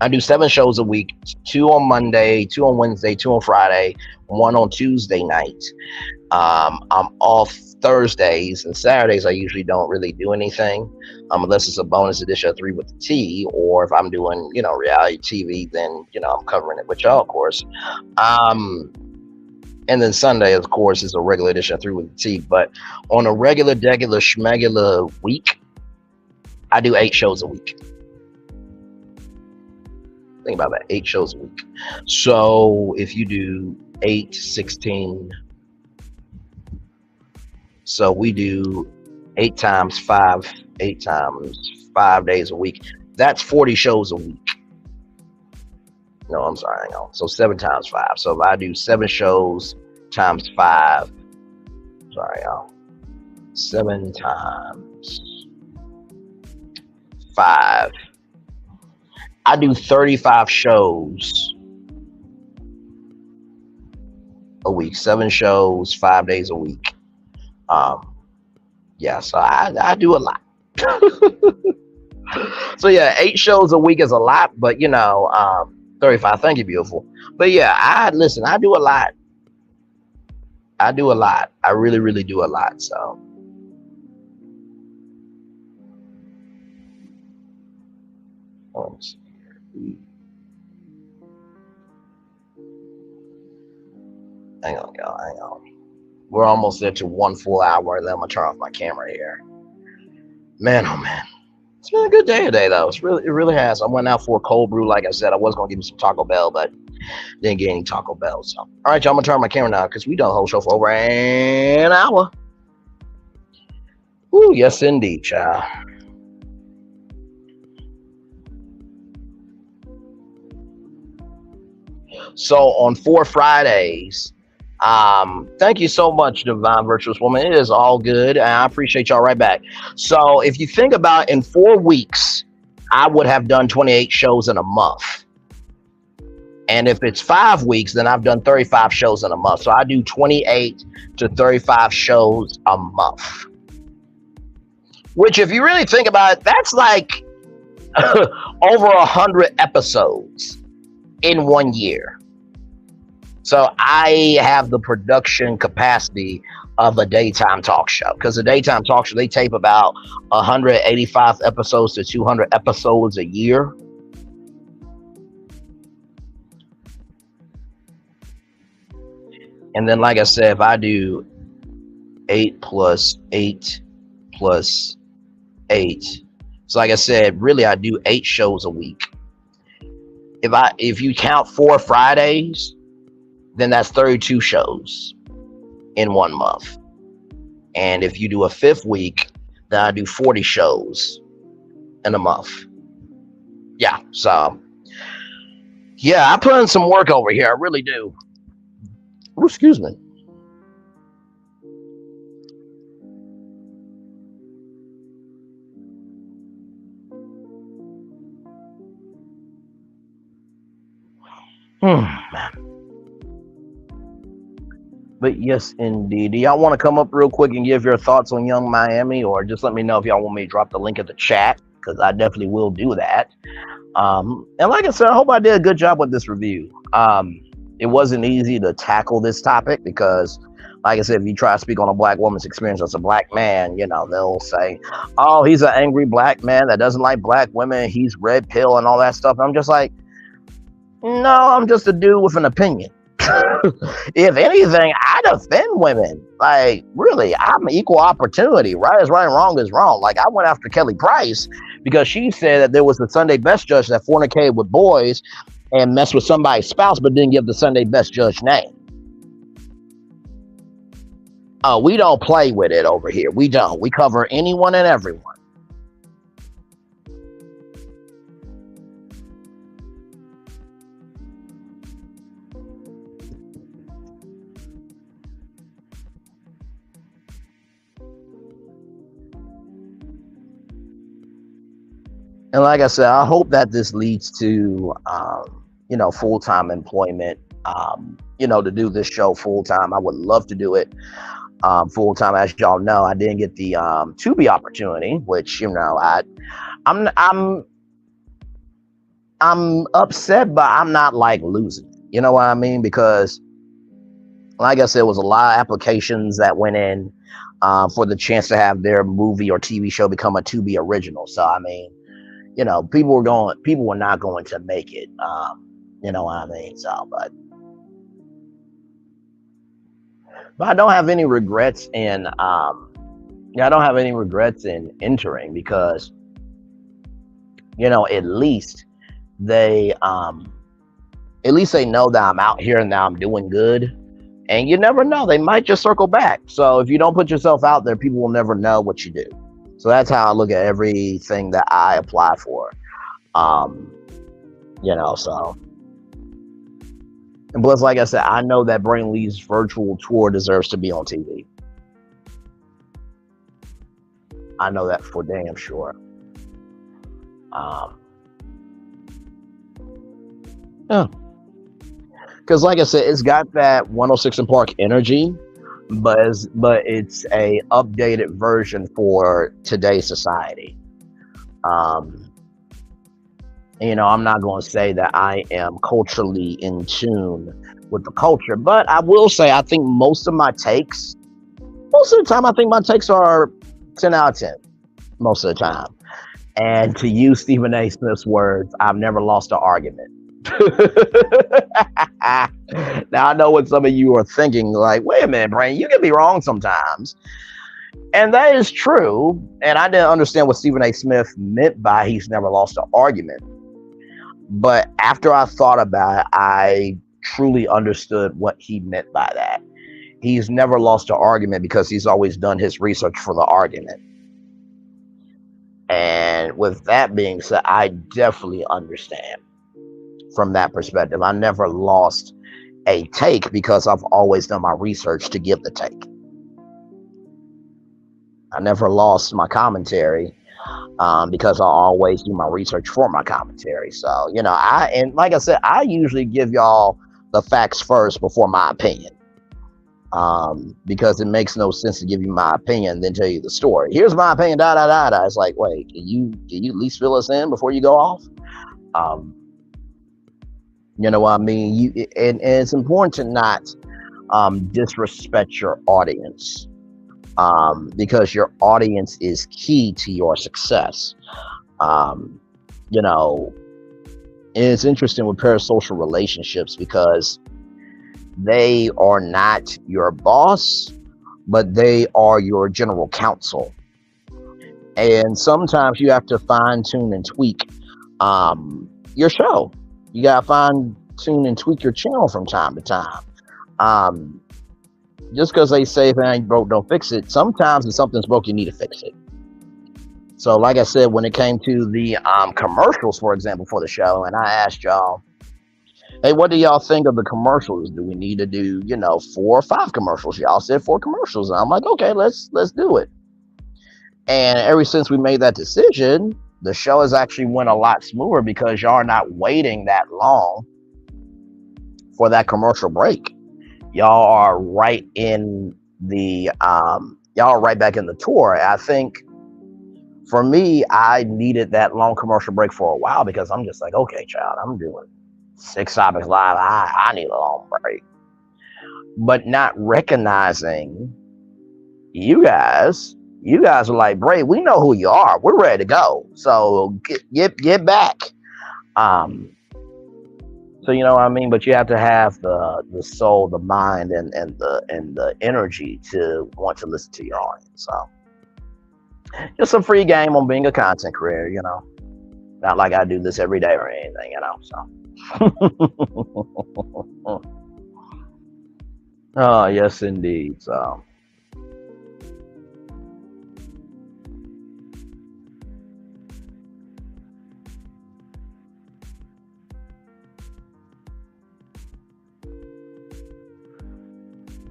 I do 7 shows a week, 2 on Monday, 2 on Wednesday, 2 on Friday, 1 on Tuesday night. I'm off Thursdays and Saturdays. I usually don't really do anything unless it's a bonus edition of 3 with the T, or if I'm doing, you know, reality TV, then, you know, I'm covering it with y'all, of course. And then Sunday, of course, is a regular edition of 3 with the T. But on a regular schmegular week, I do 8 shows a week. Think about that, 8 shows a week. So if you do 8, 16, so we do 8 times 5 days a week. That's 40 shows a week. No, I'm sorry, hang on. So 7 times 5. So if I do 7 shows times 5, sorry, y'all. 7 times 5. I do 35 shows a week, 7 shows, 5 days a week. Yeah, so I do a lot. So yeah, 8 shows a week is a lot, but you know, 35. Thank you, beautiful. But yeah, I do a lot. I really do a lot. So. Hang on, y'all. Hang on. We're almost there to 1 full hour, and then I'm gonna turn off my camera here. Man, oh man, it's been a good day today, though. It really has. I went out for a cold brew, like I said. I was gonna give me some Taco Bell, but didn't get any Taco Bell. So, all right, y'all. I'm gonna turn my camera now because we done the whole show for over an hour. Ooh, yes, indeed, child. So on 4 Fridays, thank you so much, Divine Virtuous Woman. It is all good, and I appreciate y'all right back. So if you think about in 4 weeks, I would have done 28 shows in a month. And if it's 5 weeks, then I've done 35 shows in a month. So I do 28 to 35 shows a month. Which, if you really think about it, that's like over 100 episodes in 1 year. So I have the production capacity of a daytime talk show, because a daytime talk show, they tape about 185 episodes to 200 episodes a year. And then, like I said, if I do 8 plus 8 plus 8, so like I said, really I do 8 shows a week. If you count 4 Fridays, then that's 32 shows in 1 month. And if you do a 5th week, then I do 40 shows in a month. Yeah, so yeah, I put in some work over here. I really do. Ooh, excuse me. Man. But yes, indeed. Do y'all want to come up real quick and give your thoughts on Young Miami, or just let me know if y'all want me to drop the link in the chat, because I definitely will do that. And like I said, I hope I did a good job with this review. It wasn't easy to tackle this topic because, like I said, if you try to speak on a black woman's experience as a black man, you know, they'll say, oh, he's an angry black man that doesn't like black women. He's red pill and all that stuff. And I'm just like, no, I'm just a dude with an opinion. If anything, I defend women. Like, really, I'm equal opportunity. Right is right and wrong is wrong. Like, I went after Kelly Price because she said that there was the Sunday best judge that fornicated with boys and messed with somebody's spouse, but didn't give the Sunday best judge name. We don't play with it over here. We don't. We cover anyone and everyone. And like I said, I hope that this leads to, full-time employment, to do this show full-time. I would love to do it full-time. As y'all know, I didn't get the Tubi opportunity, which, I'm upset, but I'm not like losing it. You know what I mean? Because like I said, it was a lot of applications that went in for the chance to have their movie or TV show become a Tubi original. So, I mean, people were not going to make it. You know what I mean? So, but I don't have any regrets in, I don't have any regrets in entering because, at least they know that I'm out here and that I'm doing good. And you never know, they might just circle back. So if you don't put yourself out there, people will never know what you do. So that's how I look at everything that I apply for. So. And plus, like I said, I know that Brain Lee's virtual tour deserves to be on TV. I know that for damn sure. Because like I said, it's got that 106 and Park energy. But it's a updated version for today's society. I'm not going to say that I am culturally in tune with the culture, but I will say I think most of the time, I think my takes are 10 out of 10 most of the time. And to use Stephen A. Smith's words, I've never lost an argument. Now I know what some of you are thinking, like, wait a minute, Brain, you can be wrong sometimes. And that is true. And I didn't understand what Stephen A. Smith meant by he's never lost an argument. But after I thought about it, I truly understood what he meant by that. He's never lost an argument because he's always done his research for the argument. And with that being said, I definitely understand from that perspective. I never lost a take because I've always done my research to give the take. I never lost my commentary because I always do my research for my commentary. So, you know, and like I said, I usually give y'all the facts first before my opinion. Because it makes no sense to give you my opinion and then tell you the story. Here's my opinion, da da da da. It's like, wait, can you at least fill us in before you go off? You know what I mean? And it's important to not disrespect your audience, because your audience is key to your success. You know, and it's interesting with parasocial relationships because they are not your boss, but they are your general counsel. And sometimes you have to fine tune and tweak your show. You got to fine tune and tweak your channel from time to time. Just because they say if it ain't broke, don't fix it. Sometimes if something's broke, you need to fix it. So like I said, when it came to the commercials, for example, for the show, and I asked y'all, hey, what do y'all think of the commercials? Do we need to do, 4 or 5 commercials? Y'all said 4 commercials. And I'm like, okay, let's do it. And ever since we made that decision, the show has actually went a lot smoother because y'all are not waiting that long for that commercial break. Y'all are right in the y'all are right back in the tour. I think for me, I needed that long commercial break for a while because I'm just like, okay, child, I'm doing 6 topics live. I need a long break. But not recognizing you guys are like, Bray, we know who you are. We're ready to go. So get back. So you know what I mean? But you have to have the soul, the mind, and the energy to want to listen to your audience. So just a free game on being a content creator, Not like I do this every day or anything, so. Oh, yes, indeed. So.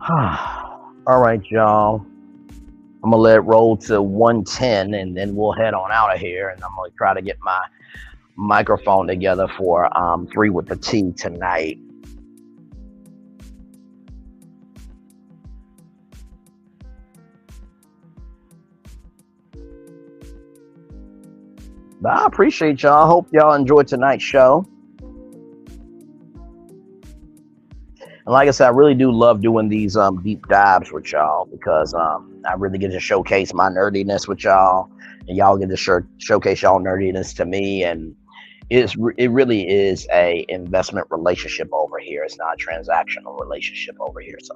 All right, y'all. I'm gonna let it roll to 110, and then we'll head on out of here. And I'm gonna try to get my microphone together for 3 with the T tonight. But I appreciate y'all. I hope y'all enjoyed tonight's show. And like I said, I really do love doing these deep dives with y'all because I really get to showcase my nerdiness with y'all, and y'all get to showcase y'all nerdiness to me. And it really is a investment relationship over here. It's not a transactional relationship over here. So.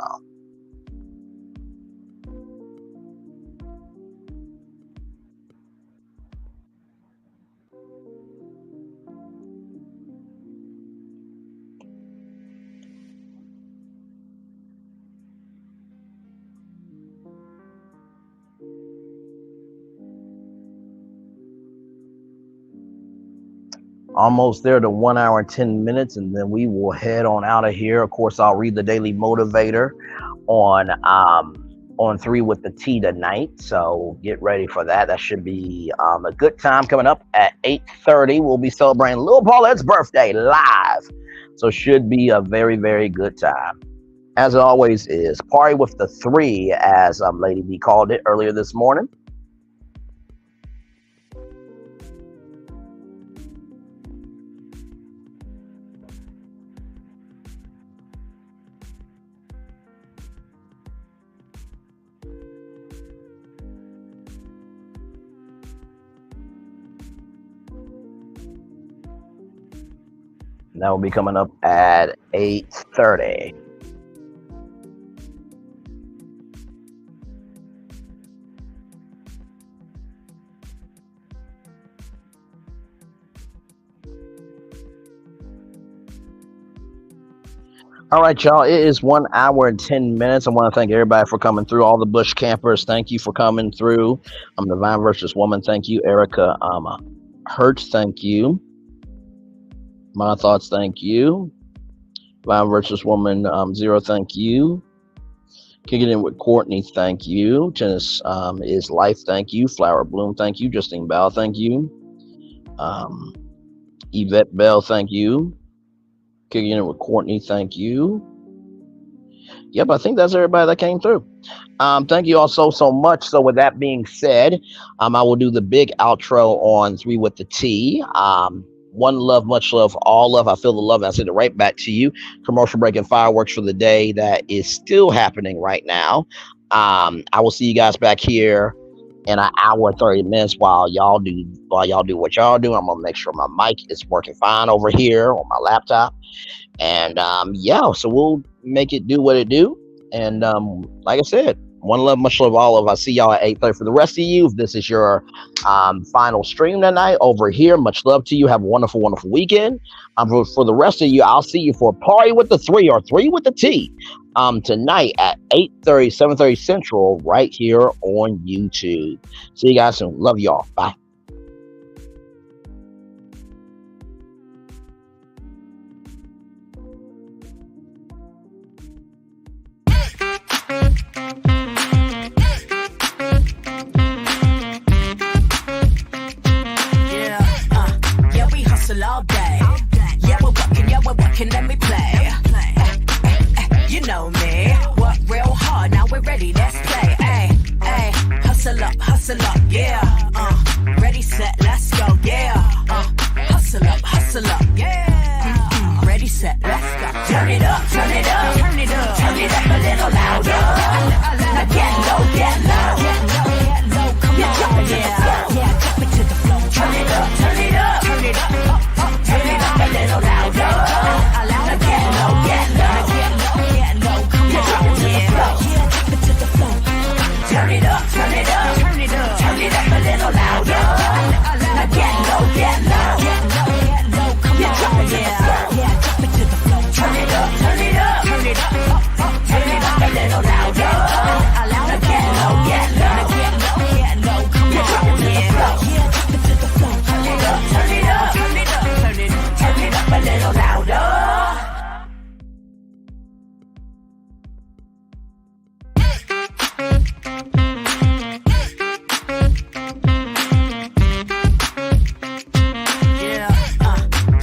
Almost there to 1 hour and 10 minutes, and then we will head on out of here. Of course, I'll read the Daily Motivator on 3 with the T tonight, so get ready for that. That should be a good time. Coming up at 8:30, we'll be celebrating Lil Paulette's birthday live, so should be a very, very good time. As it always is, party with the 3, as Lady B called it earlier this morning. That will be coming up at 8:30. All right, y'all. It is 1 hour and 10 minutes. I want to thank everybody for coming through. All the Bush campers, thank you for coming through. Divine versus Woman, thank you. Erica Hurt, thank you. My Thoughts, thank you. Divine versus Woman 0, thank you. Kicking in with Courtney, thank you. Tennis is Life, thank you. Flower Bloom, thank you. Justine Bell, thank you. Yvette Bell, thank you. Kicking in with Courtney, thank you. Yep, I think that's everybody that came through. Thank you all so much. So with that being said, I will do the big outro on 3 with the T. One love, much love, all love. I feel the love. And I send it right back to you. Commercial break and fireworks for the day that is still happening right now. I will see you guys back here in an hour, 30 minutes while y'all do what y'all do. I'm gonna make sure my mic is working fine over here on my laptop. And yeah, so we'll make it do what it do. And like I said, one love, much love, all of. I see y'all at 8:30. For the rest of you, if this is your final stream tonight over here, much love to you. Have a wonderful, wonderful weekend. For the rest of you, I'll see you for Party with the 3 or 3 with the T tonight at 8:30, 7:30 Central, right here on YouTube. See you guys soon. Love y'all. Bye. All day. Yeah, we're working, let me play. You know me, work real hard, now we're ready, let's play. Hustle up, yeah. Ready, set, let's go, yeah. Hustle up, yeah. Ready, set, let's go. Turn it up, turn it up, turn it up, turn it up a little louder. Now get low, come on, jump into the flow, jump into the flow. Turn it up, turn it up, turn it up. Turn it up a little louder. Now get low, come on, jump into the flow, jump into the flow. Turn it up, turn it up, turn it up, turn it up a little louder. Now get low, come on, jump into the flow, jump into the flow. Turn it up, turn it up, turn it up, turn it up a little louder. Now get low, come on, jump into the flow, jump into the flow. Turn it up, turn it up, turn it up, turn it up a little louder.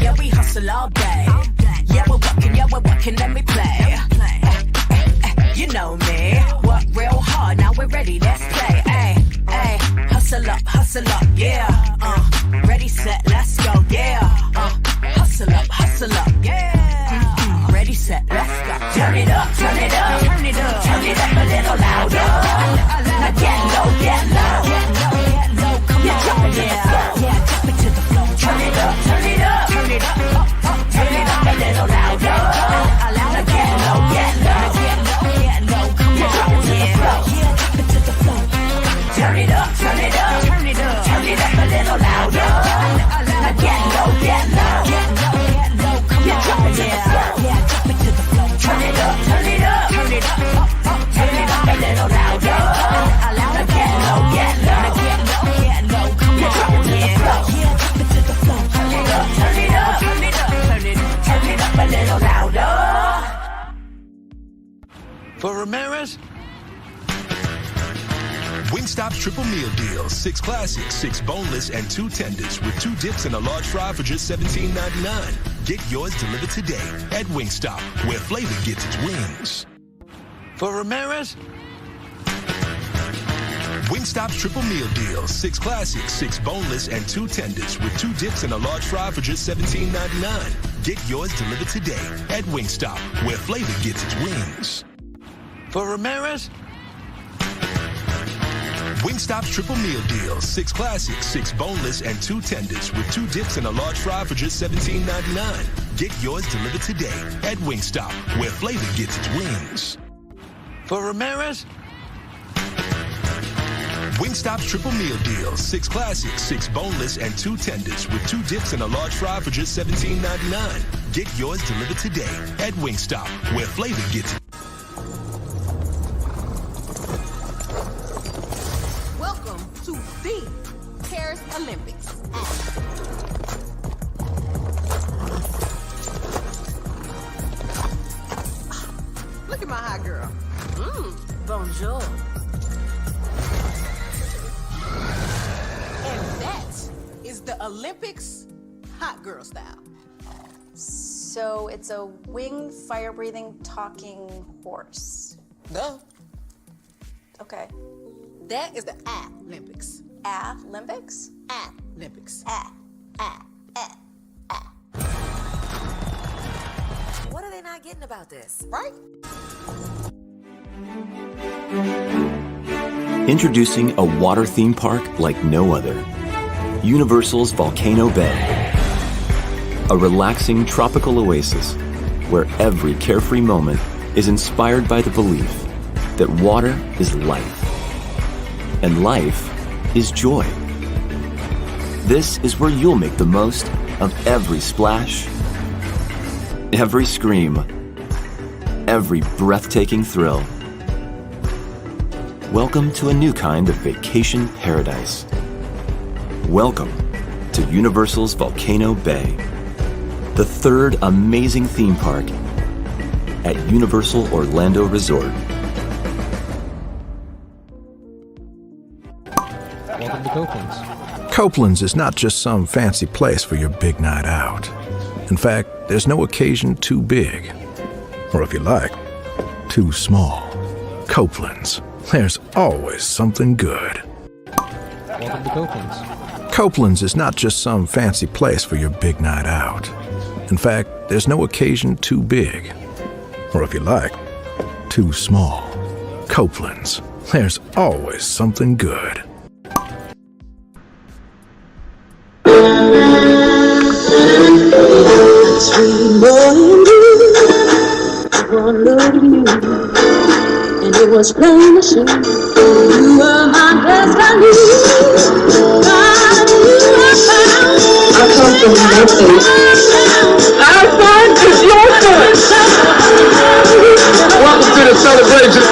Yeah, we hustle all day. Yeah, we're working, let me play. You know me, work real hard, now we're ready, let's play. Hustle up, yeah. Ready, set, let's go, yeah. Hustle up, yeah. Ready, set, let's go. Turn it up, turn it up, turn it up, turn it up a little louder. Now get low, come on, jump into the flow, jump into the flow. Turn it up, turn it up, turn it up, turn it up a little louder. Now get low, come on, jump into the flow, jump into the flow. Turn it up, turn it up, turn it up, turn it up a little louder. Now get low, come on, jump into the flow, jump into the flow. Turn it up, turn it up, turn it up, turn it up a little louder. Now get low, come on, jump into the flow, jump into the flow. Turn it up, turn it up, turn it up, turn it up a little louder. For Ramirez? Wingstop's triple meal deal. 6 classics, 6 boneless, and 2 tenders with 2 dips and a large fry for just $17.99. Get yours delivered today at Wingstop, where flavor gets its wings. For Ramirez? Wingstop's triple meal deal. 6 classics, 6 boneless, and 2 tenders with 2 dips and a large fry for just $17.99. Get yours delivered today at Wingstop, where flavor gets its wings. For Ramirez? Wingstop's triple meal deal. 6 classics, 6 boneless, and 2 tenders with 2 dips and a large fry for just $17.99. Get yours delivered today at Wingstop, where flavor gets its wings. For Ramirez? Wingstop's triple meal deal. 6 classic, 6 boneless, and 2 tenders with 2 dips and a large fry for just $17.99. Get yours delivered today at Wingstop, where flavor gets it. Welcome to the Caresha Olympics. Look at my hot girl. Bonjour. And that is the Olympics hot girl style. So it's a winged, fire-breathing, talking horse. Duh. Okay. That is the Olympics. Olympics? Olympics. What are they not getting about this? Right? Introducing a water theme park like no other. Universal's Volcano Bay. A relaxing tropical oasis where every carefree moment is inspired by the belief that water is life. And life is joy. This is where you'll make the most of every splash, every scream, every breathtaking thrill. Welcome to a new kind of vacation paradise. Welcome to Universal's Volcano Bay, the third amazing theme park at Universal Orlando Resort. Welcome to Copeland's. Copeland's is not just some fancy place for your big night out. In fact, there's no occasion too big, or if you like, too small. Copeland's. There's always something good. Welcome to Copeland's. Copeland's is not just some fancy place for your big night out. In fact, there's no occasion too big, or if you like, too small. Copeland's. There's always something good. Sweet morning dew, one look at you, and it was plain to see you were my best value. I come from your face. Our fun is your fun. Welcome to the celebration.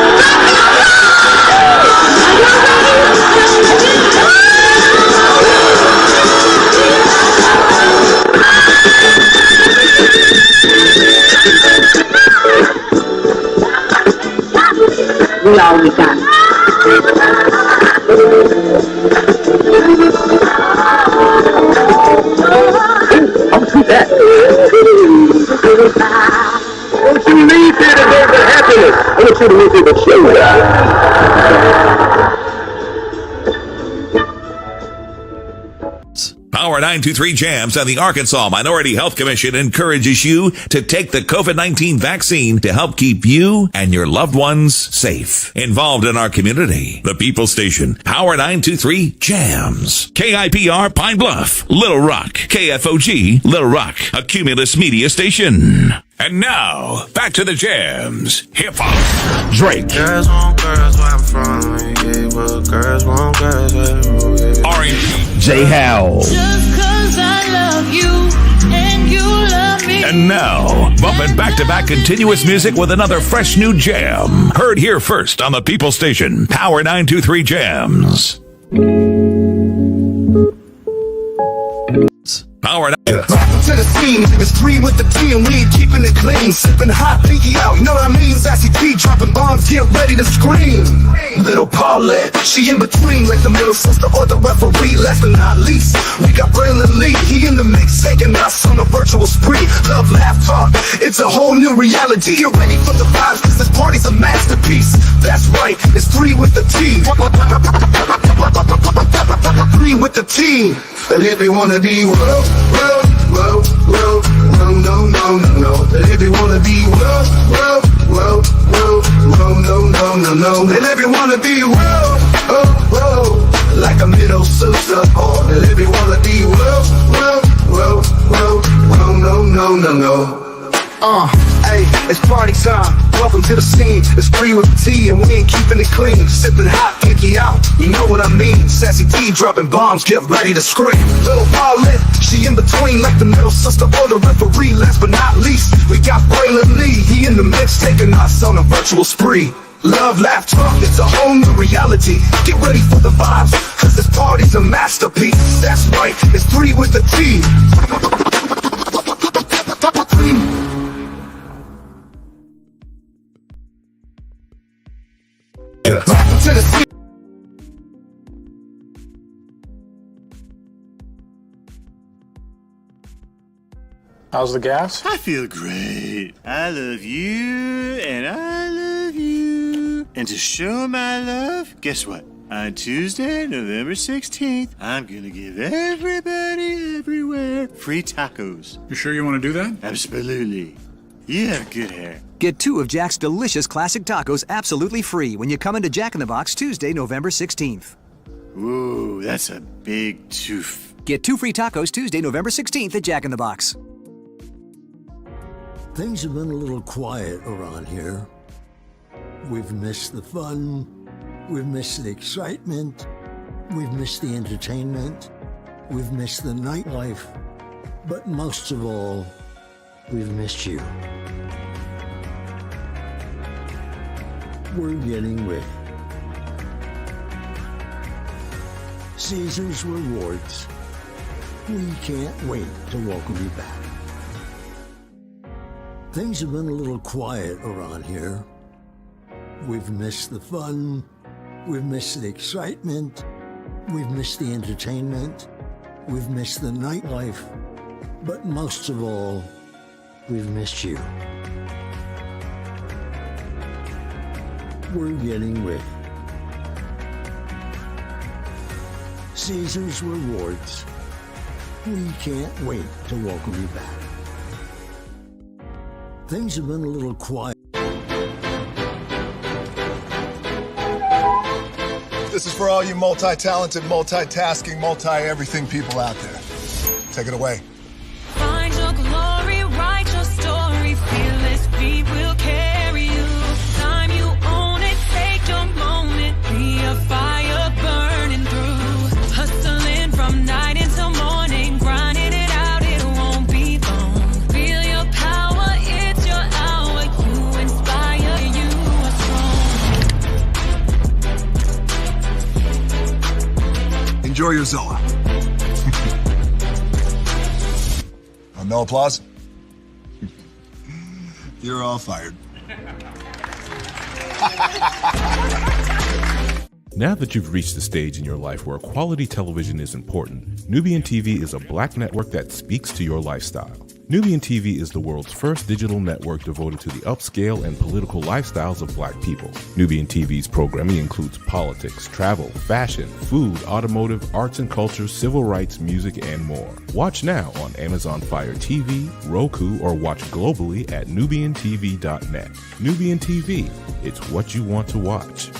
We all we got. I'll do that. Don't you leave here today for happiness. I want you to leave here to show Power 923 Jams and the Arkansas Minority Health Commission encourages you to take the COVID-19 vaccine to help keep you and your loved ones safe. Involved in our community, the People Station, Power 923 Jams. KIPR Pine Bluff, Little Rock, KFOG, Little Rock, a Cumulus media station. And now, back to the jams. Hip-hop. Drake. Girls want girls where I'm from. Yeah, well, girls want girls where R&B. J. Howell. Just 'cause I love you and you love me. And now, bumping back-to-back continuous music with another fresh new jam. Heard here first on the People Station, Power 923 Jams. Power 923. Welcome to the scene, it's 3 with the team, we ain't keeping it clean. Sipping hot, pinky out, you know what I mean? Sassy P dropping bombs, get ready to scream. Little Paulette, she in between, like the middle sister or the referee. Last but not least, we got Braylon Lee, he in the mix, taking us on a virtual spree. Love, laugh, talk, it's a whole new reality. Get ready for the vibes, cause this party's a masterpiece. That's right, it's 3 with the team. 3 with the team. And if they wanna be no, if you wanna be no. And if you wanna be like a middle sister, and if you wanna be no. Hey, it's party time. Welcome to the scene. It's free with tea and we ain't keeping it clean. Sipping hot, pinky out. You know what I mean? Sassy T dropping bombs, get ready to scream. Little Paulette, she in between like the middle sister or the referee. Last but not least, we got Braylon Lee. He in the mix, taking us on a virtual spree. Love, laugh, talk, it's a whole new reality. Get ready for the vibes, cause this party's a masterpiece. That's right, it's 3 with the T. To the scene. How's the gas? I feel great. I love you, and I love you. And to show my love, guess what? On Tuesday, November 16th, I'm gonna give everybody everywhere free tacos. You sure you want to do that? Absolutely. You have good hair. Get 2 of Jack's delicious classic tacos absolutely free when you come into Jack in the Box Tuesday, November 16th. Whoa, that's a big tooth. Get 2 free tacos Tuesday, November 16th at Jack in the Box. Things have been a little quiet around here. We've missed the fun. We've missed the excitement. We've missed the entertainment. We've missed the nightlife. But most of all, we've missed you. We're getting ready. Caesar's Rewards. We can't wait to welcome you back. Things have been a little quiet around here. We've missed the fun. We've missed the excitement. We've missed the entertainment. We've missed the nightlife. But most of all, we've missed you. We're getting ready. Caesar's Rewards. We can't wait to welcome you back. Things have been a little quiet. This is for all you multi-talented, multitasking, multi-everything people out there. Take it away. Find your glory, write your story, fearless feet will carry you. Time you own it, take your moment, be a fire burning through. Hustling from night until morning, grinding it out, it won't be long. Feel your power, it's your hour, you inspire, you are strong. Enjoy your Zoa. No applause? You're all fired. Now that you've reached the stage in your life where quality television is important, Nubian TV is a black network that speaks to your lifestyle. Nubian TV is the world's first digital network devoted to the upscale and political lifestyles of black people. Nubian TV's programming includes politics, travel, fashion, food, automotive, arts and culture, civil rights, music, and more. Watch now on Amazon Fire TV, Roku, or watch globally at nubiantv.net. Nubian TV, it's what you want to watch.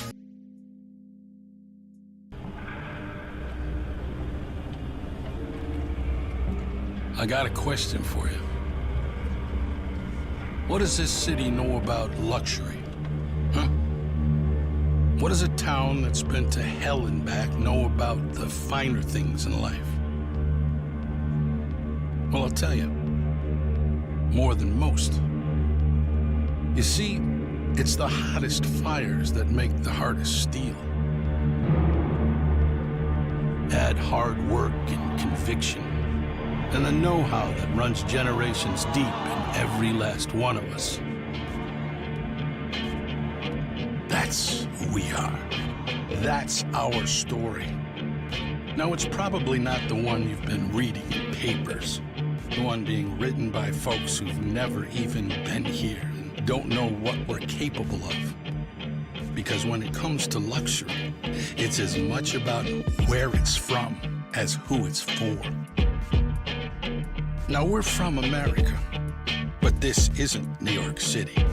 I got a question for you. What does this city know about luxury? Huh? What does a town that's been to hell and back know about the finer things in life? Well, I'll tell you. More than most. You see, it's the hottest fires that make the hardest steel. Add hard work and conviction, and the know-how that runs generations deep in every last one of us. That's who we are. That's our story. Now, it's probably not the one you've been reading in papers, the one being written by folks who've never even been here and don't know what we're capable of. Because when it comes to luxury, it's as much about where it's from as who it's for. Now, we're from America, but this isn't New York City,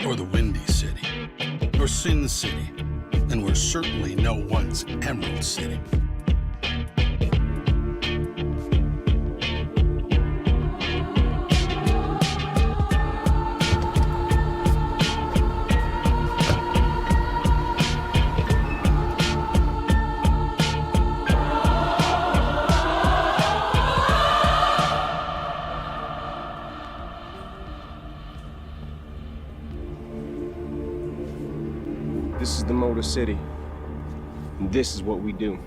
or the Windy City, or Sin City, and we're certainly no one's Emerald City. This is the Motor City. And this is what we do.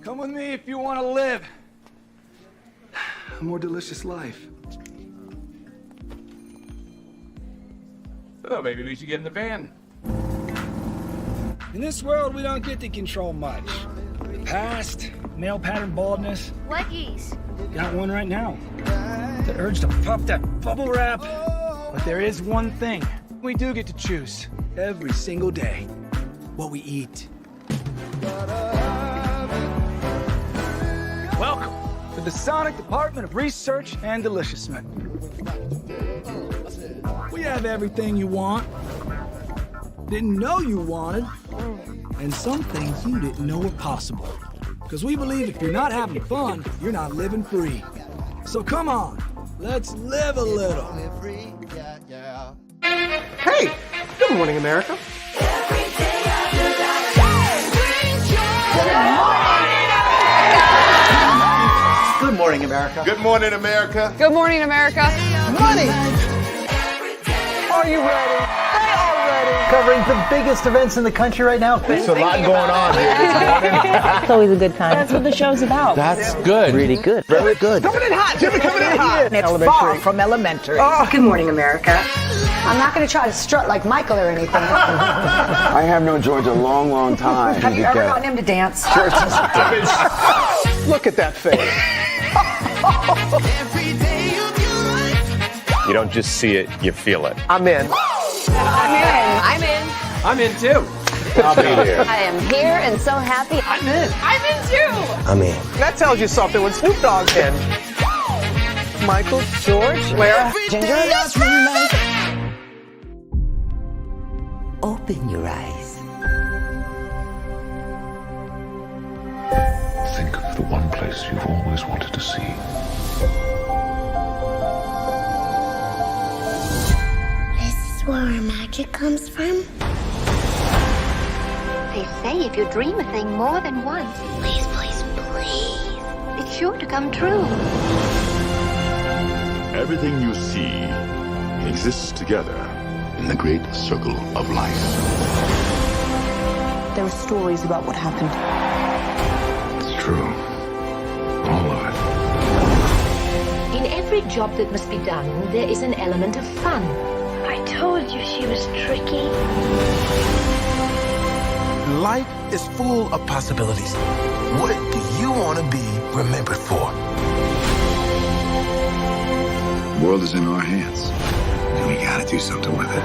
Come with me if you want to live a more delicious life. Oh, maybe we should get in the van. In this world, we don't get to control much. Past, male pattern baldness. Leggies. Got one right now. The urge to puff that bubble wrap. But there is one thing we do get to choose every single day. What we eat. Welcome to the Sonic Department of Research and Deliciousment. We have everything you want, didn't know you wanted, and some things you didn't know were possible. Because we believe if you're not having fun, you're not living free. So come on, let's live a little. Hey, good morning, America. Good morning, America. Good morning, America. Good morning, America. Money! Are you ready? They are ready. Covering the biggest events in the country right now. There's a lot going on here this morning. It's always a good time. That's what the show's about. That's good. Really good. Very good. Coming in hot, Jimmy, coming in hot. It's far from elementary. Oh. Good morning, America. I'm not going to try to strut like Michael or anything. I have known George a long, long time. Have you ever gotten him to dance? Sure. Look at that face. You don't just see it, you feel it. I'm in. I'm in. I'm in too. I'll be there. I am here and so happy. I'm in. I'm in too. I'm in. That tells you something when Snoop Dogg's in. Michael, George, where? Ginger. Open your eyes. Think of the one place you've always wanted to see. This is where our magic comes from. They say if you dream a thing more than once, Please, please, please. it's sure to come true. Everything you see exists together in the great circle of life. There are stories about what happened. It's true. All of it. In every job that must be done, there is an element of fun. I told you she was tricky. Life is full of possibilities. What do you want to be remembered for? The world is in our hands, and we gotta do something with it.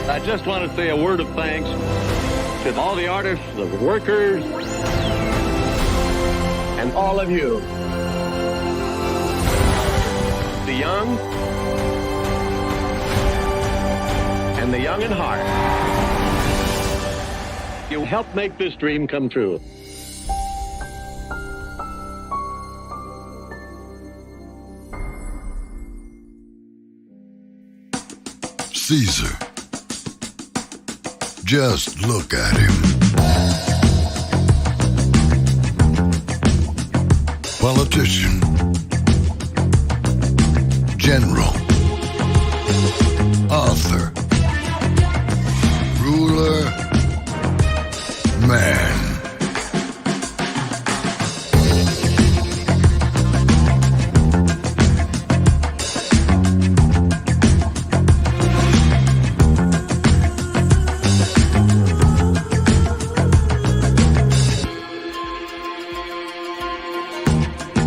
I just want to say a word of thanks to all the artists, the workers, and all of you. The young and the young in heart. You helped make this dream come true. Caesar. Just look at him. Politician. General. Author. Ruler. Man.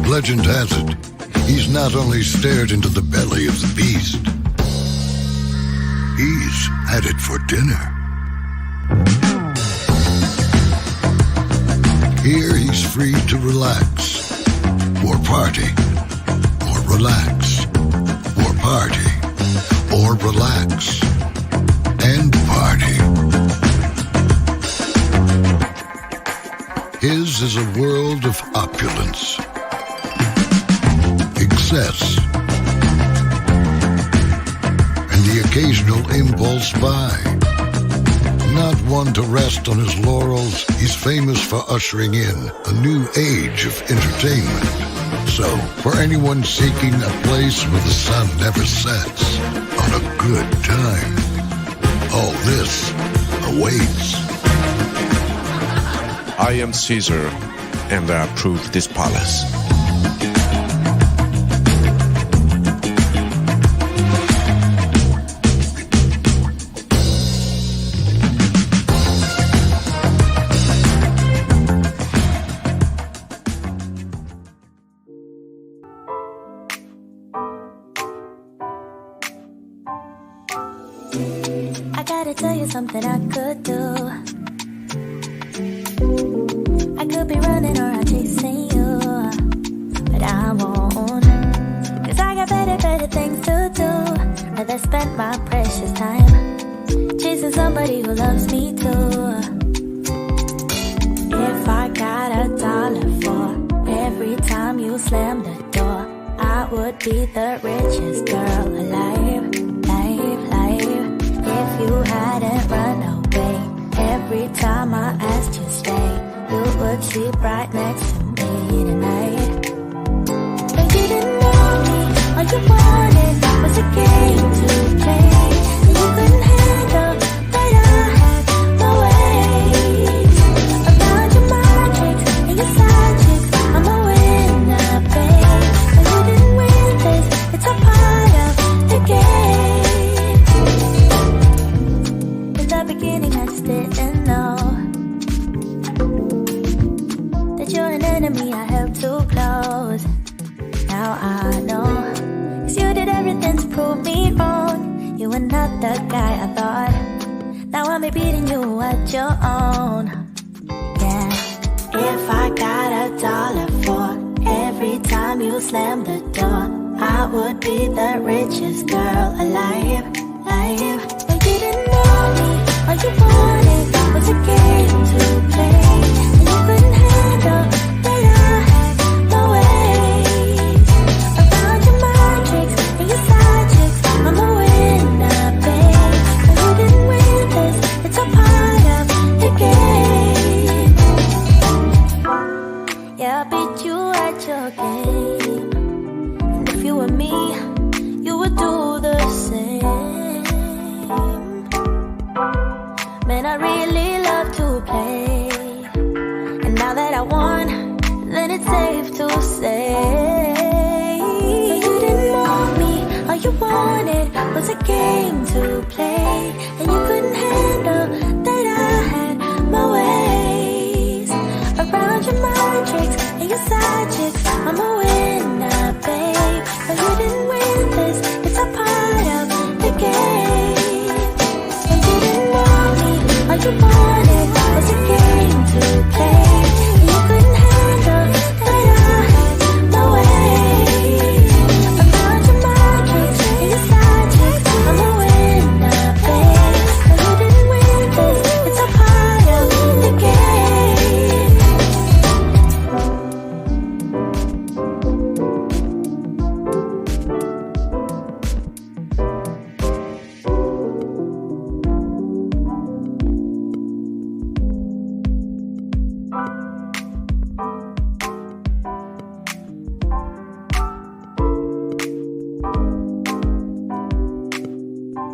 Legend has it, he's not only stared into the belly of the beast, he's had it for dinner. Here he's free to relax, or party, or relax, or party, or relax, and party. His is a world of opulence, excess, and the occasional impulse buy. not one to rest on his laurels. He's famous for ushering in a new age of entertainment. So, for anyone seeking a place where the sun never sets on a good time, all this awaits. I am Caesar, and I approve this palace. I gotta tell you something I could do. I could be running or I'm chasing you, but I won't. Cause I got better things to do. Rather spend my precious time chasing somebody who loves me too. If I got $1 for every time you slam the door, I would be the richest girl alive. If you hadn't run away every time I asked you stay, you would sleep right next to me tonight. But you didn't know me, all you wanted was a game to play, and you couldn't handle that I had my ways. I found your magic and your side chicks, I'm a winner, babe. But you didn't win this, it's a part of the game. Beginning, I just didn't know that you're an enemy I held too close. Now I know, cause you did everything to prove me wrong. You were not the guy I thought. Now I'm beating you at your own. Yeah, if I got $1 for every time you slam the door, I would be the richest girl alive. But you didn't know me, all you wanted was a game to play, and you couldn't handle that I had my ways. I found your magics and your side chicks, I'm a winner, babe. But you didn't win this, it's a part of the game. Yeah, I beat you at your game, and if you were me, you would do the same. Man, I really love to play, and now that I won, then it's safe to say you didn't want me, all you wanted was a game to play, and you